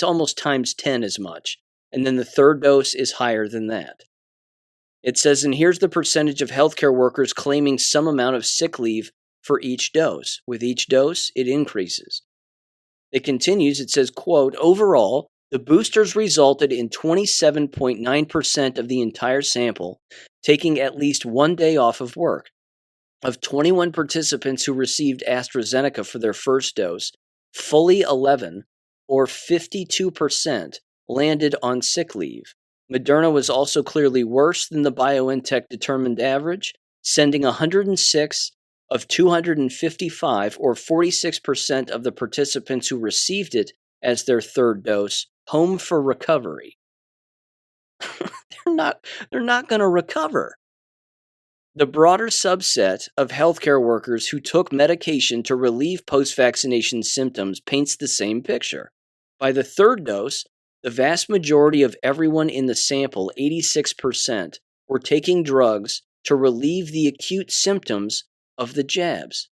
almost times 10 as much. and then the third dose is higher than that. It says, and here's the percentage of healthcare workers claiming some amount of sick leave for each dose. With each dose, it increases. It continues, it says, quote, overall, the boosters resulted in 27.9% of the entire sample taking at least one day off of work. Of 21 participants who received AstraZeneca for their first dose, fully 11, or 52%, landed on sick leave. Moderna was also clearly worse than the BioNTech determined average, sending 106 of 255, or 46% of the participants who received it as their third dose, home for recovery. They're not going to recover. The broader subset of healthcare workers who took medication to relieve post-vaccination symptoms paints the same picture. By the third dose, the vast majority of everyone in the sample, 86%, were taking drugs to relieve the acute symptoms of the jabs.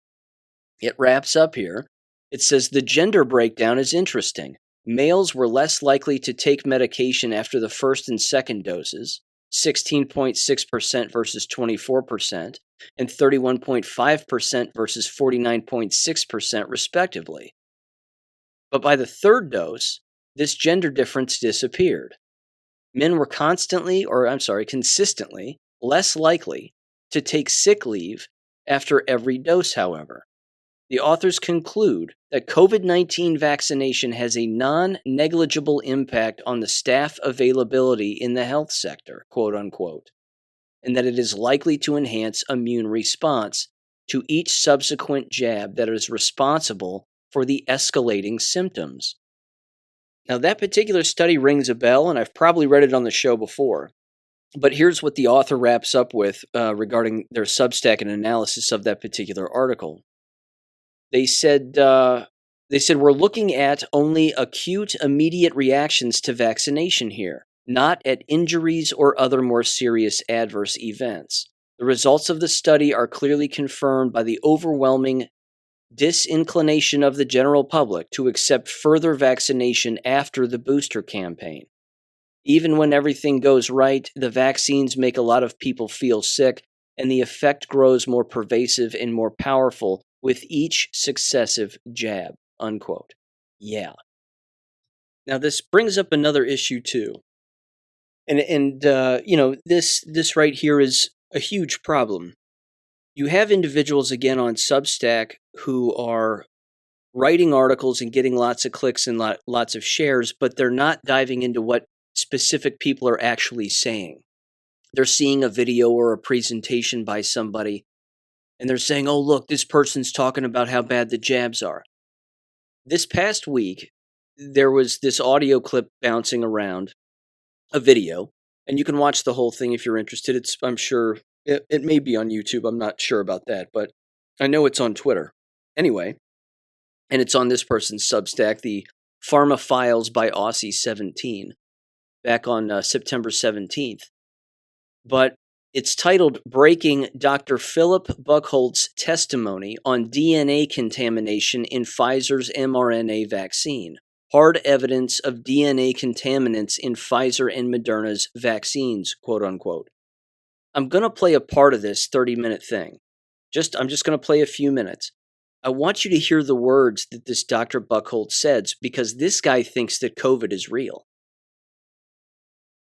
It wraps up here. It says the gender breakdown is interesting. Males were less likely to take medication after the first and second doses, 16.6% versus 24%, and 31.5% versus 49.6% respectively. But by the third dose, this gender difference disappeared. Men were consistently less likely to take sick leave after every dose, however. The authors conclude that COVID-19 vaccination has a non-negligible impact on the staff availability in the health sector, quote unquote, and that it is likely to enhance immune response to each subsequent jab that is responsible for the escalating symptoms. Now, that particular study rings a bell, and I've probably read it on the show before. But here's what the author wraps up with regarding their Substack and analysis of that particular article. They said we're looking at only acute, immediate reactions to vaccination here, not at injuries or other more serious adverse events. The results of the study are clearly confirmed by the overwhelming disinclination of the general public to accept further vaccination after the booster campaign. Even when everything goes right, the vaccines make a lot of people feel sick, and the effect grows more pervasive and more powerful with each successive jab, unquote. Yeah. Now, this brings up another issue, too. And this right here is a huge problem. You have individuals, again, on Substack who are writing articles and getting lots of clicks and lots of shares, but they're not diving into what specific people are actually saying. They're seeing a video or a presentation by somebody, and they're saying, oh, look, this person's talking about how bad the jabs are. This past week, there was this audio clip bouncing around, a video, and you can watch the whole thing if you're interested. I'm sure it may be on YouTube. I'm not sure about that, but I know it's on Twitter. Anyway, and it's on this person's Substack, the Pharma Files by Aussie17, back on September 17th. But it's titled Breaking Dr. Philip Buchholz's Testimony on DNA Contamination in Pfizer's mRNA Vaccine. Hard evidence of DNA contaminants in Pfizer and Moderna's vaccines, quote unquote. I'm going to play a part of this 30-minute thing. I'm just going to play a few minutes. I want you to hear the words that this Dr. Buchholz says, because this guy thinks that COVID is real.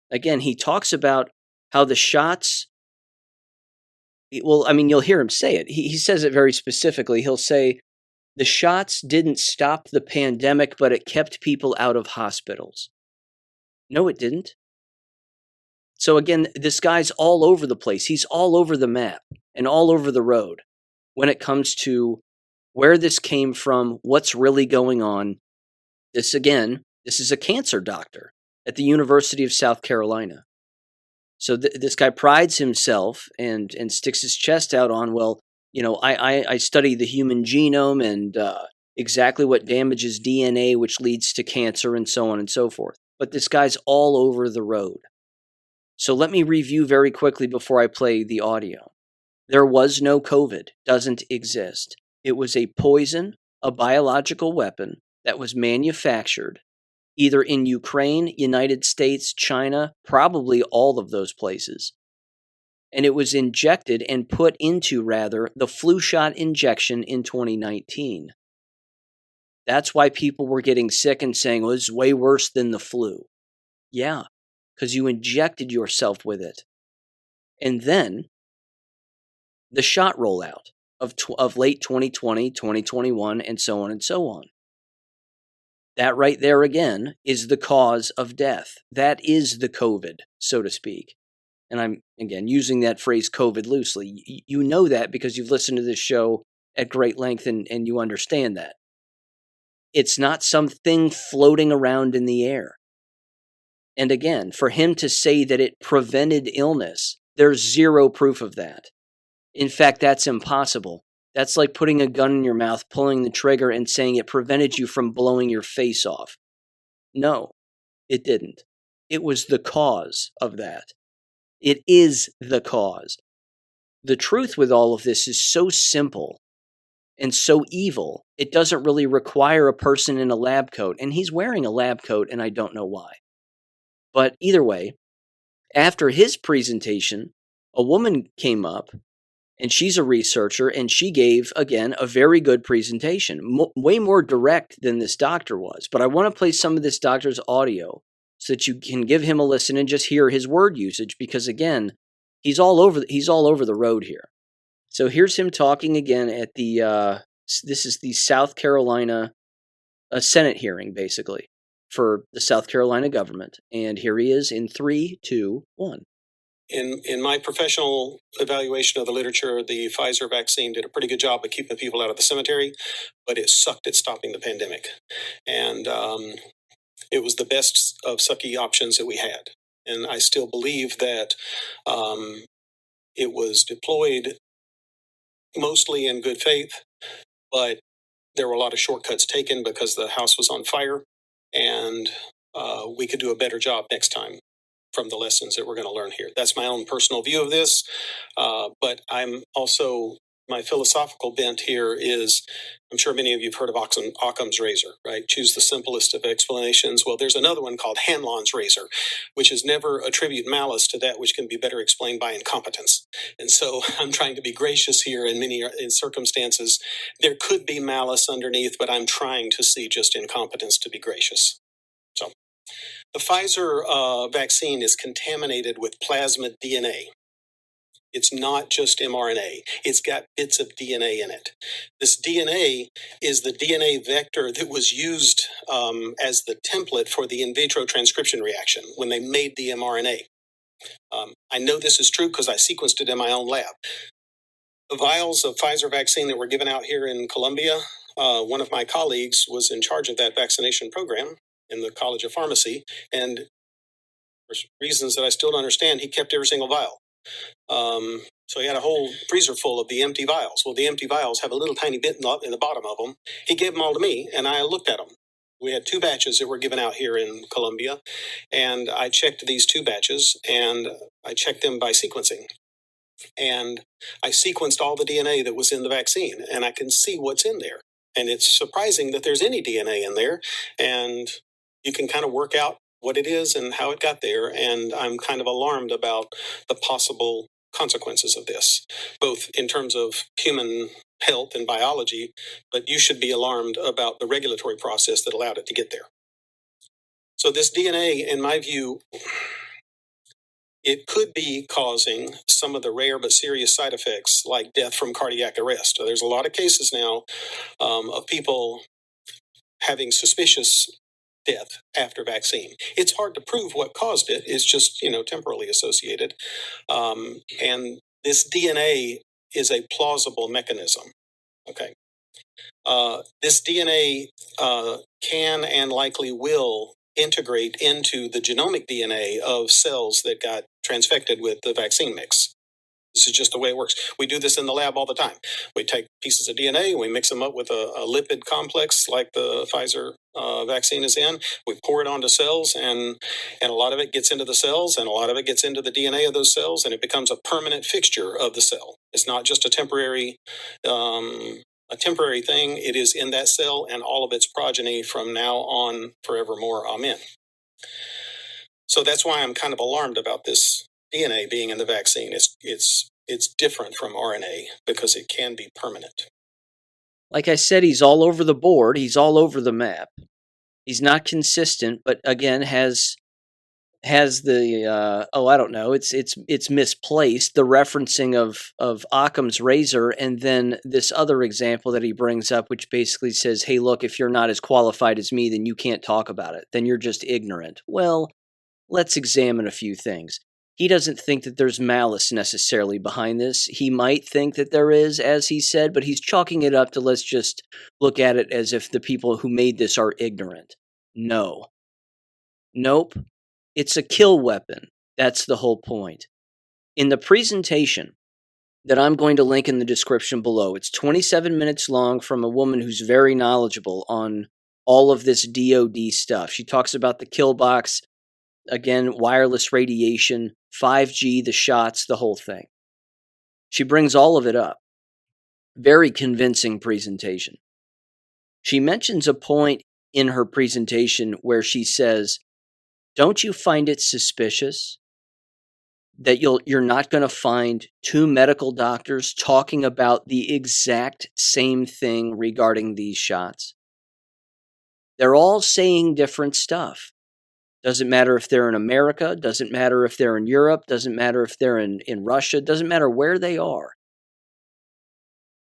Again, he talks about how the shots, you'll hear him say it. He says it very specifically. He'll say, the shots didn't stop the pandemic, but it kept people out of hospitals. No, it didn't. So again, this guy's all over the place. He's all over the map and all over the road when it comes to where this came from, what's really going on. This is a cancer doctor at the University of South Carolina. So this guy prides himself and sticks his chest out on, I study the human genome and exactly what damages DNA, which leads to cancer and so on and so forth. But this guy's all over the road. So let me review very quickly before I play the audio. There was no COVID, doesn't exist. It was a poison, a biological weapon that was manufactured either in Ukraine, United States, China, probably all of those places. And it was injected and put into, rather, the flu shot injection in 2019. That's why people were getting sick and saying, well, this is way worse than the flu. Yeah, because you injected yourself with it. And then the shot rollout of late 2020, 2021, and so on and so on. That right there again is the cause of death. That is the COVID, so to speak. And I'm, again, using that phrase COVID loosely. You know that because you've listened to this show at great length and you understand that. It's not something floating around in the air. And again, for him to say that it prevented illness, there's zero proof of that. In fact, that's impossible. That's like putting a gun in your mouth, pulling the trigger, and saying it prevented you from blowing your face off. No, it didn't. It was the cause of that. It is the cause. The truth with all of this is so simple and so evil, it doesn't really require a person in a lab coat. And he's wearing a lab coat, and I don't know why. But either way, after his presentation, a woman came up, and she's a researcher, and she gave, again, a very good presentation, way more direct than this doctor was. But I want to play some of this doctor's audio so that you can give him a listen and just hear his word usage, because again, he's all over the road here. So here's him talking again at the this is the South Carolina Senate hearing, basically, for the South Carolina government. And here he is in 3, 2, 1. In my professional evaluation of the literature, the Pfizer vaccine did a pretty good job of keeping people out of the cemetery, but it sucked at stopping the pandemic. And it was the best of sucky options that we had. And I still believe that it was deployed mostly in good faith, but there were a lot of shortcuts taken because the house was on fire, and we could do a better job next time from the lessons that we're going to learn here. That's my own personal view of this, but I'm also, my philosophical bent here is, I'm sure many of you have heard of Occam's razor, right? Choose the simplest of explanations. Well, there's another one called Hanlon's razor, which is never attribute malice to that which can be better explained by incompetence. And so I'm trying to be gracious here in many circumstances. There could be malice underneath, but I'm trying to see just incompetence to be gracious. So the Pfizer vaccine is contaminated with plasmid DNA. It's not just mRNA. It's got bits of DNA in it. This DNA is the DNA vector that was used as the template for the in vitro transcription reaction when they made the mRNA. I know this is true because I sequenced it in my own lab. The vials of Pfizer vaccine that were given out here in Columbia, one of my colleagues was in charge of that vaccination program in the College of Pharmacy, and for reasons that I still don't understand, he kept every single vial. So he had a whole freezer full of the empty vials. Well, the empty vials have a little tiny bit in the bottom of them. He gave them all to me, and I looked at them. We had 2 batches that were given out here in Columbia, and I checked these 2 batches, and I checked them by sequencing. And I sequenced all the DNA that was in the vaccine, and I can see what's in there. And it's surprising that there's any DNA in there, and you can kind of work out what it is and how it got there. And I'm kind of alarmed about the possible consequences of this, both in terms of human health and biology, but you should be alarmed about the regulatory process that allowed it to get there. So this DNA, in my view, it could be causing some of the rare but serious side effects like death from cardiac arrest. There's a lot of cases now of people having suspicious death after vaccine. It's hard to prove what caused it. It's just, temporally associated. And this DNA is a plausible mechanism. Okay. This DNA can and likely will integrate into the genomic DNA of cells that got transfected with the vaccine mix. This is just the way it works. We do this in the lab all the time. We take pieces of DNA, we mix them up with a lipid complex like the Pfizer vaccine is in. We pour it onto cells, and a lot of it gets into the cells, and a lot of it gets into the DNA of those cells, and it becomes a permanent fixture of the cell. It's not just a temporary a temporary thing. It is in that cell and all of its progeny from now on forevermore. Amen. So that's why I'm kind of alarmed about this DNA being in the vaccine. It's different from RNA because it can be permanent. Like I said, he's all over the board. He's all over the map. He's not consistent, but again has the I don't know. It's misplaced, the referencing of Occam's razor, and then this other example that he brings up, which basically says, "Hey, look, if you're not as qualified as me, then you can't talk about it. Then you're just ignorant." Well, let's examine a few things. He doesn't think that there's malice necessarily behind this. He might think that there is, as he said, but he's chalking it up to, let's just look at it as if the people who made this are ignorant. No. Nope. It's a kill weapon. That's the whole point. In the presentation that I'm going to link in the description below, it's 27 minutes long from a woman who's very knowledgeable on all of this DoD stuff. She talks about the kill box, again, wireless radiation, 5G, the shots, the whole thing. She brings all of it up. Very convincing presentation. She mentions a point in her presentation where she says, "Don't you find it suspicious that you're not going to find two medical doctors talking about the exact same thing regarding these shots? They're all saying different stuff. Doesn't matter if they're in America, doesn't matter if they're in Europe, doesn't matter if they're in Russia, doesn't matter where they are.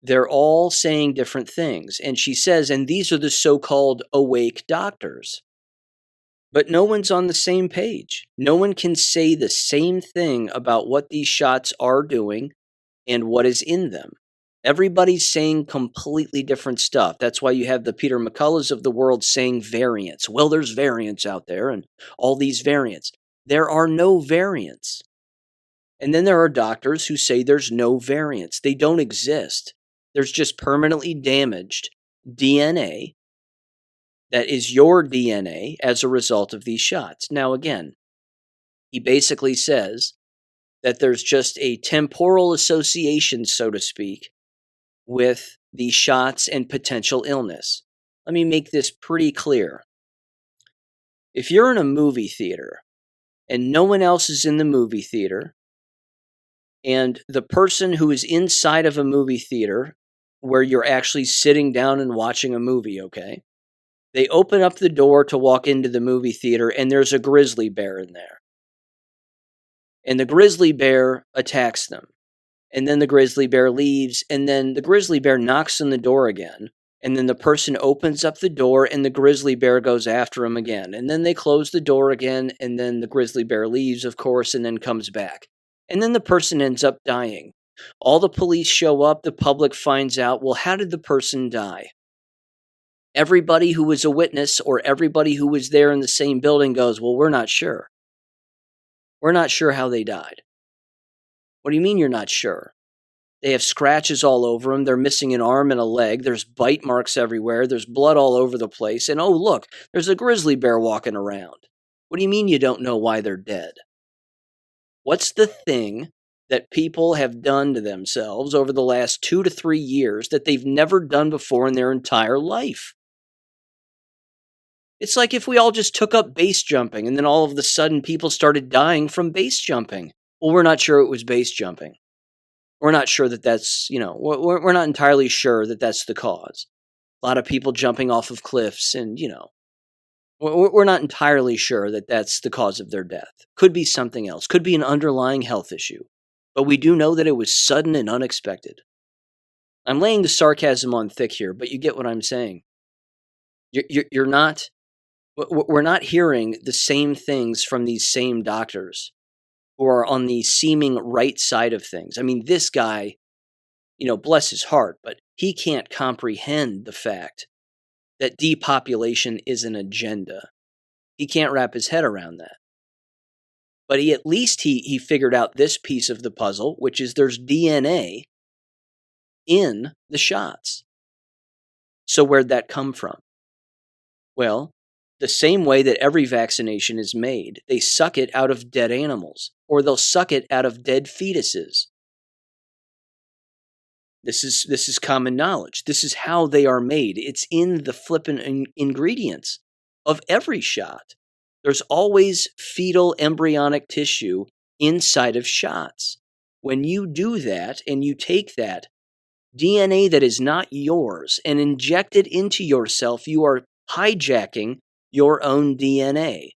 They're all saying different things." And she says, and these are the so-called awake doctors. But no one's on the same page. No one can say the same thing about what these shots are doing and what is in them. Everybody's saying completely different stuff. That's why you have the Peter McCulloughs of the world saying variants. Well, there's variants out there and all these variants. There are no variants. And then there are doctors who say there's no variants. They don't exist. There's just permanently damaged DNA that is your DNA as a result of these shots. Now, again, he basically says that there's just a temporal association, so to speak, with these shots and potential illness. Let me make this pretty clear. If you're in a movie theater and no one else is in the movie theater, and the person who is inside of a movie theater where you're actually sitting down and watching a movie, okay? They open up the door to walk into the movie theater, and there's a grizzly bear in there. And the grizzly bear attacks them. And then the grizzly bear leaves, and then the grizzly bear knocks on the door again. And then the person opens up the door, and the grizzly bear goes after him again. And then they close the door again, and then the grizzly bear leaves, of course, and then comes back. And then the person ends up dying. All the police show up, the public finds out, well, how did the person die? Everybody who was a witness or everybody who was there in the same building goes, well, we're not sure. We're not sure how they died. What do you mean you're not sure? They have scratches all over them. They're missing an arm and a leg. There's bite marks everywhere. There's blood all over the place. And oh, look, there's a grizzly bear walking around. What do you mean you don't know why they're dead? What's the thing that people have done to themselves over the last 2 to 3 years that they've never done before in their entire life? It's like if we all just took up base jumping and then all of a sudden people started dying from base jumping. Well, we're not sure it was base jumping. We're not sure that that's, we're not entirely sure that that's the cause. A lot of people jumping off of cliffs and, we're not entirely sure that that's the cause of their death. Could be something else. Could be an underlying health issue. But we do know that it was sudden and unexpected. I'm laying the sarcasm on thick here, but you get what I'm saying. We're not hearing the same things from these same doctors who are on the seeming right side of things. I mean, this guy, bless his heart, but he can't comprehend the fact that depopulation is an agenda. He can't wrap his head around that. But at least he figured out this piece of the puzzle, which is there's DNA in the shots. So where'd that come from? Well, the same way that every vaccination is made. They suck it out of dead animals, or they'll suck it out of dead fetuses. This is common knowledge. This is how they are made. It's in the flippin' ingredients of every shot. There's always fetal embryonic tissue inside of shots. When you do that and you take that DNA that is not yours and inject it into yourself, you are hijacking your own DNA.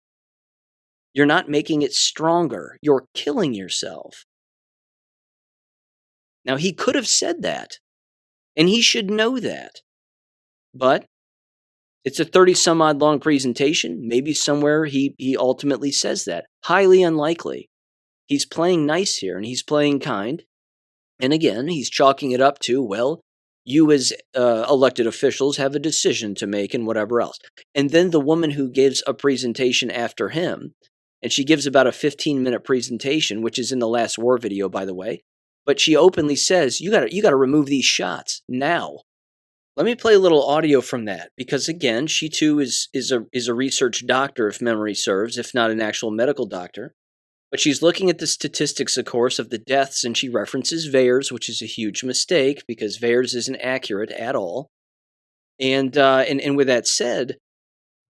You're not making it stronger. You're killing yourself. Now, he could have said that, and he should know that. But it's a 30-some-odd long presentation. Maybe somewhere he ultimately says that. Highly unlikely. He's playing nice here, and he's playing kind. And again, he's chalking it up to, well, you as elected officials have a decision to make and whatever else. And then the woman who gives a presentation after him, and she gives about a 15-minute presentation, which is in the last war video, by the way, but she openly says, you got to remove these shots now. Let me play a little audio from that, because again, she too is a research doctor, if memory serves, if not an actual medical doctor. But she's looking at the statistics, of course, of the deaths, and she references VAERS, which is a huge mistake because VAERS isn't accurate at all. And with that said,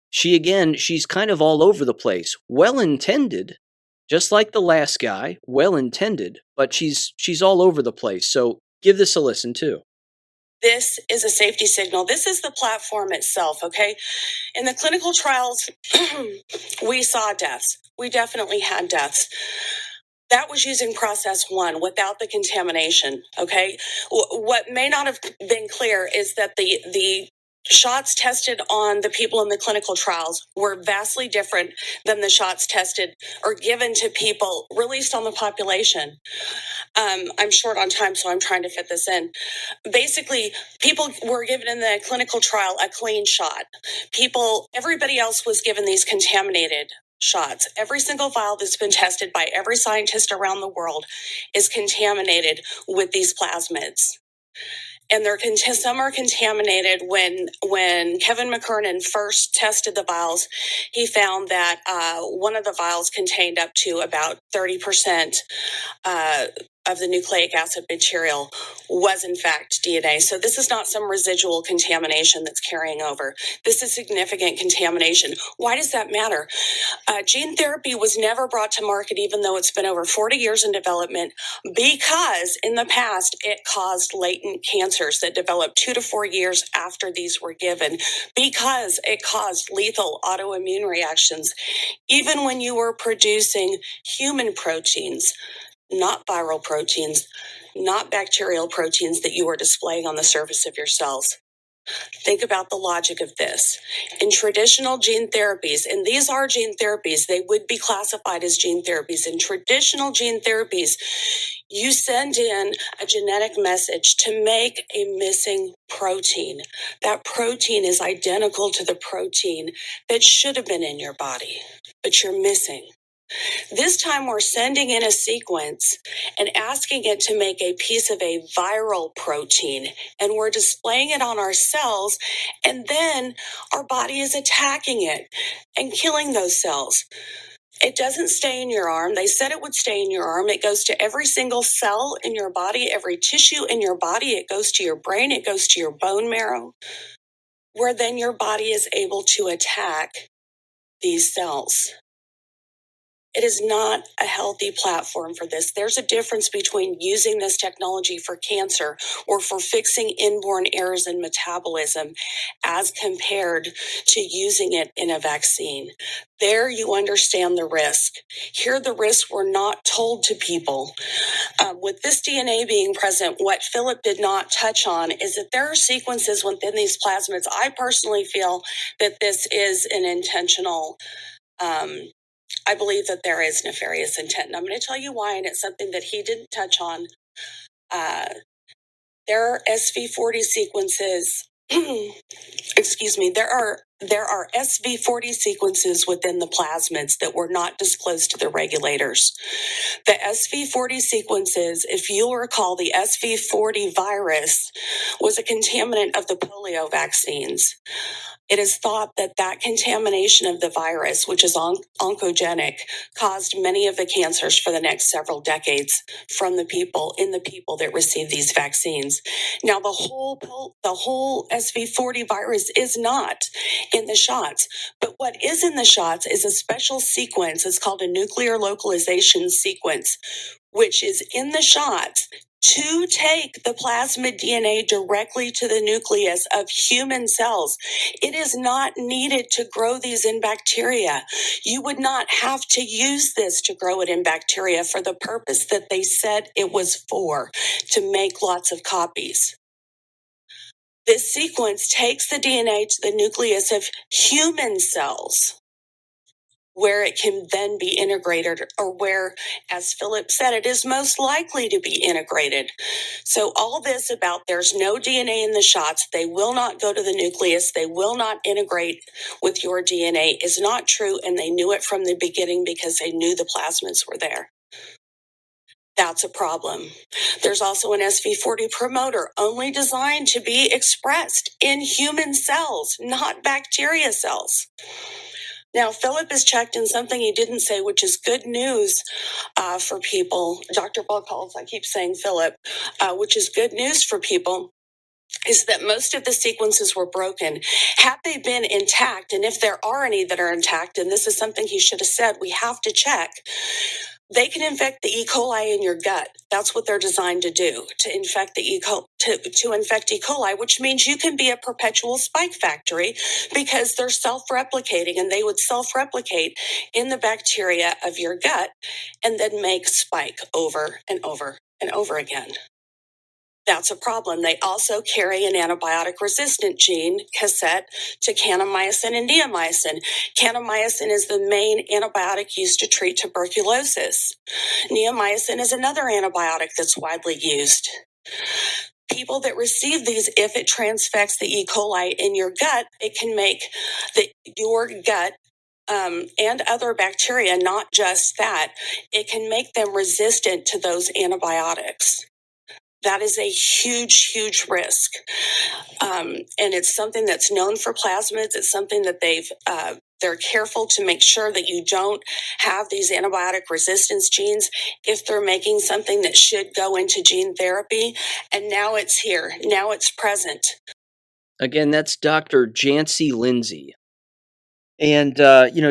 she's kind of all over the place. Well-intended, just like the last guy, well-intended, but she's all over the place. So give this a listen too. This is a safety signal. This is the platform itself, okay? In the clinical trials, we saw deaths. We definitely had deaths. That was using process 1 without the contamination, okay? What may not have been clear is that the shots tested on the people in the clinical trials were vastly different than the shots tested or given to people released on the population. I'm short on time, so I'm trying to fit this in. Basically, people were given in the clinical trial a clean shot. Everybody else was given these contaminated shots. Every single vial that's been tested by every scientist around the world is contaminated with these plasmids. And some are contaminated. When Kevin McKernan first tested the vials, he found that one of the vials contained up to about 30% of the nucleic acid material was in fact DNA. So this is not some residual contamination that's carrying over. This is significant contamination. Why does that matter? Gene therapy was never brought to market, even though it's been over 40 years in development, because in the past it caused latent cancers that developed 2 to 4 years after these were given, because it caused lethal autoimmune reactions, even when you were producing human proteins, not viral proteins, not bacterial proteins that you are displaying on the surface of your cells. Think about the logic of this. In traditional gene therapies, and these are gene therapies, they would be classified as gene therapies. In traditional gene therapies, you send in a genetic message to make a missing protein. That protein is identical to the protein that should have been in your body, but you're missing. This time we're sending in a sequence and asking it to make a piece of a viral protein, and we're displaying it on our cells, and then our body is attacking it and killing those cells. It doesn't stay in your arm. They said it would stay in your arm. It goes to every single cell in your body, every tissue in your body. It goes to your brain. It goes to your bone marrow, where then your body is able to attack these cells. It is not a healthy platform for this. There's a difference between using this technology for cancer or for fixing inborn errors in metabolism as compared to using it in a vaccine. There you understand the risk. Here the risks were not told to people. With this DNA being present, what Philip did not touch on is that there are sequences within these plasmids. I personally feel that this is an intentional I believe that there is nefarious intent, and I'm going to tell you why, and it's something that he didn't touch on. There are SV40 sequences, excuse me, there are there are SV40 sequences within the plasmids that were not disclosed to the regulators. The SV40 sequences, if you'll recall, the SV40 virus was a contaminant of the polio vaccines. It is thought that that contamination of the virus, which is oncogenic, caused many of the cancers for the next several decades from the people that received these vaccines. Now, the whole SV40 virus is not in the shots, but what is in the shots is a special sequence. It's called a nuclear localization sequence, which is in the shots to take the plasmid DNA directly to the nucleus of human cells. It is not needed to grow these in bacteria. You would not have to use this to grow it in bacteria for the purpose that they said it was for, to make lots of copies. This sequence takes the DNA to the nucleus of human cells, where it can then be integrated, or where, as Philip said, it is most likely to be integrated. So all this about there's no DNA in the shots, they will not go to the nucleus, they will not integrate with your DNA is not true, and they knew it from the beginning because they knew the plasmids were there. That's a problem. There's also an SV40 promoter only designed to be expressed in human cells, not bacteria cells. Now, Philip has checked in something he didn't say, which is good news for people. Dr. Buchholz, I keep saying Philip, which is good news for people, is that most of the sequences were broken. Had they been intact, and if there are any that are intact, and this is something he should have said, we have to check, they can infect the E. coli in your gut. That's what they're designed to do, to infect the to infect E. coli, which means you can be a perpetual spike factory because they're self-replicating, and they would self-replicate in the bacteria of your gut and then make spike over and over and over again. That's a problem. They also carry an antibiotic-resistant gene cassette to kanamycin and neomycin. Kanamycin is the main antibiotic used to treat tuberculosis. Neomycin is another antibiotic that's widely used. People that receive these, if it transfects the E. coli in your gut, it can make your gut and other bacteria, not just that, it can make them resistant to those antibiotics. That is a huge, huge risk. And it's something that's known for plasmids. It's something that they're careful to make sure that you don't have these antibiotic resistance genes if they're making something that should go into gene therapy. And now it's here. Now it's present. Again, that's Dr. Jancy Lindsay. And,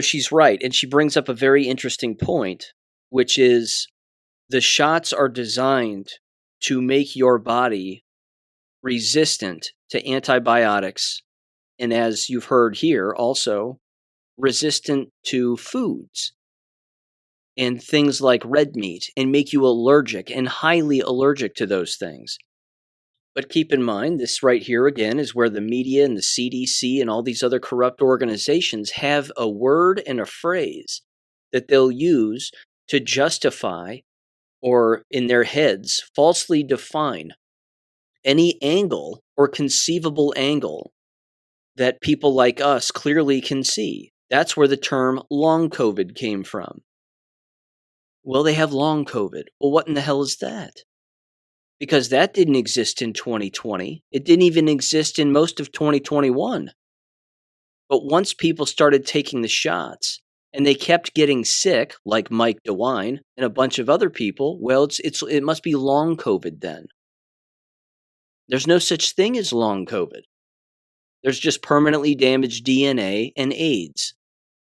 she's right. And she brings up a very interesting point, which is the shots are designed to make your body resistant to antibiotics, and as you've heard here, also resistant to foods and things like red meat, and make you allergic and highly allergic to those things. But keep in mind, this right here again is where the media and the CDC and all these other corrupt organizations have a word and a phrase that they'll use to justify, or in their heads, falsely define any angle or conceivable angle that people like us clearly can see. That's where the term long COVID came from. Well, they have long COVID. Well, what in the hell is that? Because that didn't exist in 2020. It didn't even exist in most of 2021. But once people started taking the shots and they kept getting sick, like Mike DeWine and a bunch of other people, well, it must be long COVID then. There's no such thing as long COVID. There's just permanently damaged DNA and AIDS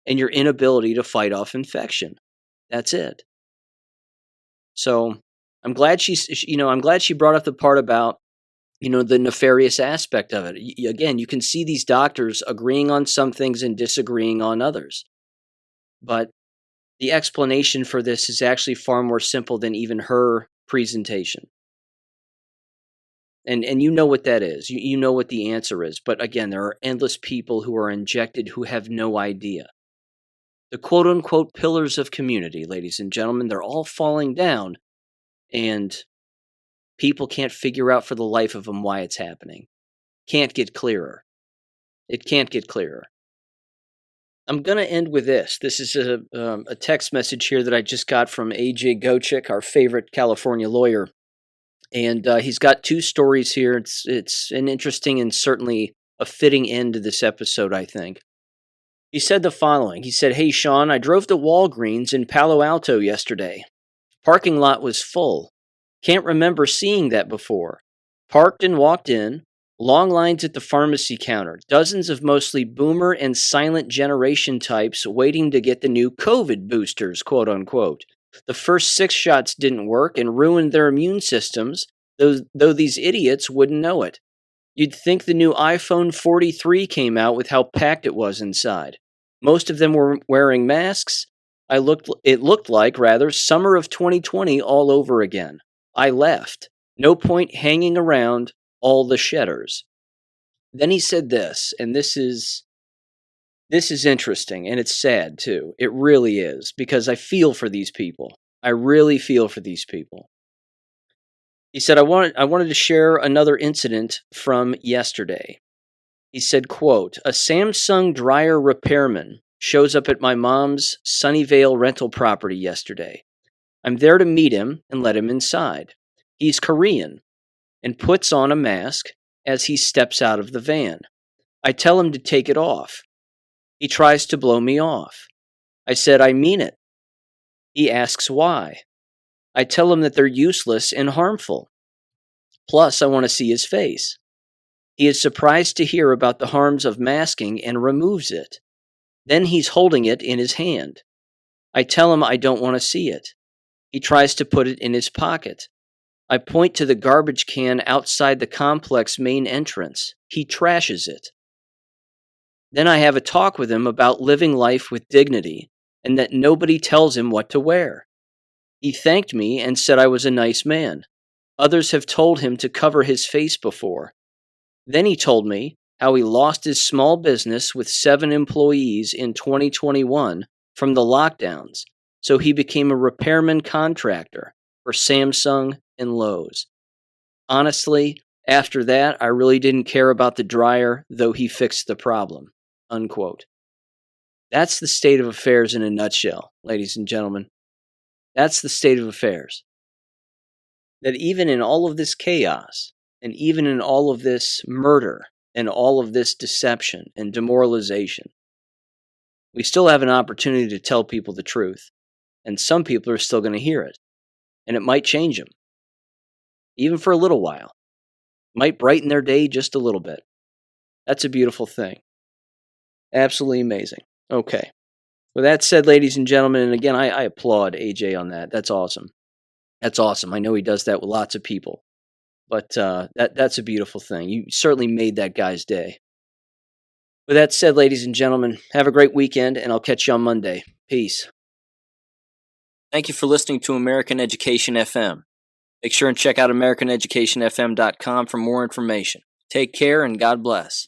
and your inability to fight off infection. That's it. So I'm glad she brought up the part about, the nefarious aspect of it. Again, you can see these doctors agreeing on some things and disagreeing on others. But the explanation for this is actually far more simple than even her presentation. And you know what that is. You know what the answer is. But again, there are endless people who are injected who have no idea. The quote-unquote pillars of community, ladies and gentlemen, they're all falling down. And people can't figure out for the life of them why it's happening. Can't get clearer. It can't get clearer. I'm going to end with this. This is a text message here that I just got from AJ Gochik, our favorite California lawyer. And he's got two stories here. It's an interesting and certainly a fitting end to this episode, I think. He said the following. He said, "Hey, Sean, I drove to Walgreens in Palo Alto yesterday. Parking lot was full. Can't remember seeing that before. Parked and walked in. Long lines at the pharmacy counter. Dozens of mostly boomer and silent generation types waiting to get the new COVID boosters, quote unquote. The first 6 shots didn't work and ruined their immune systems, though these idiots wouldn't know it. You'd think the new iPhone 43 came out with how packed it was inside. Most of them were wearing masks. It looked like, rather, summer of 2020 all over again. I left. No point hanging around all the shedders." Then he said this, and this is interesting, and it's sad too. It really is, because I feel for these people. I really feel for these people. He said, I wanted to share another incident from yesterday. He said, quote, "A Samsung dryer repairman shows up at my mom's Sunnyvale rental property yesterday. I'm there to meet him and let him inside. He's Korean and puts on a mask as he steps out of the van. I tell him to take it off. He tries to blow me off. I said, I mean it. He asks why. I tell him that they're useless and harmful. Plus, I want to see his face. He is surprised to hear about the harms of masking and removes it. Then he's holding it in his hand. I tell him I don't want to see it. He tries to put it in his pocket. I point to the garbage can outside the complex main entrance. He trashes it. Then I have a talk with him about living life with dignity and that nobody tells him what to wear. He thanked me and said I was a nice man. Others have told him to cover his face before. Then he told me how he lost his small business with 7 employees in 2021 from the lockdowns, so he became a repairman contractor for Samsung and Lowe's. Honestly, after that, I really didn't care about the dryer, though he fixed the problem." Unquote. That's the state of affairs in a nutshell, ladies and gentlemen. That's the state of affairs. That even in all of this chaos, and even in all of this murder, and all of this deception and demoralization, we still have an opportunity to tell people the truth. And some people are still going to hear it. And it might change them. Even for a little while. Might brighten their day just a little bit. That's a beautiful thing. Absolutely amazing. Okay. With that said, ladies and gentlemen, and again, I applaud AJ on that. That's awesome. That's awesome. I know he does that with lots of people. But that's a beautiful thing. You certainly made that guy's day. With that said, ladies and gentlemen, have a great weekend, and I'll catch you on Monday. Peace. Thank you for listening to American Education FM. Make sure and check out AmericanEducationFM.com for more information. Take care, and God bless.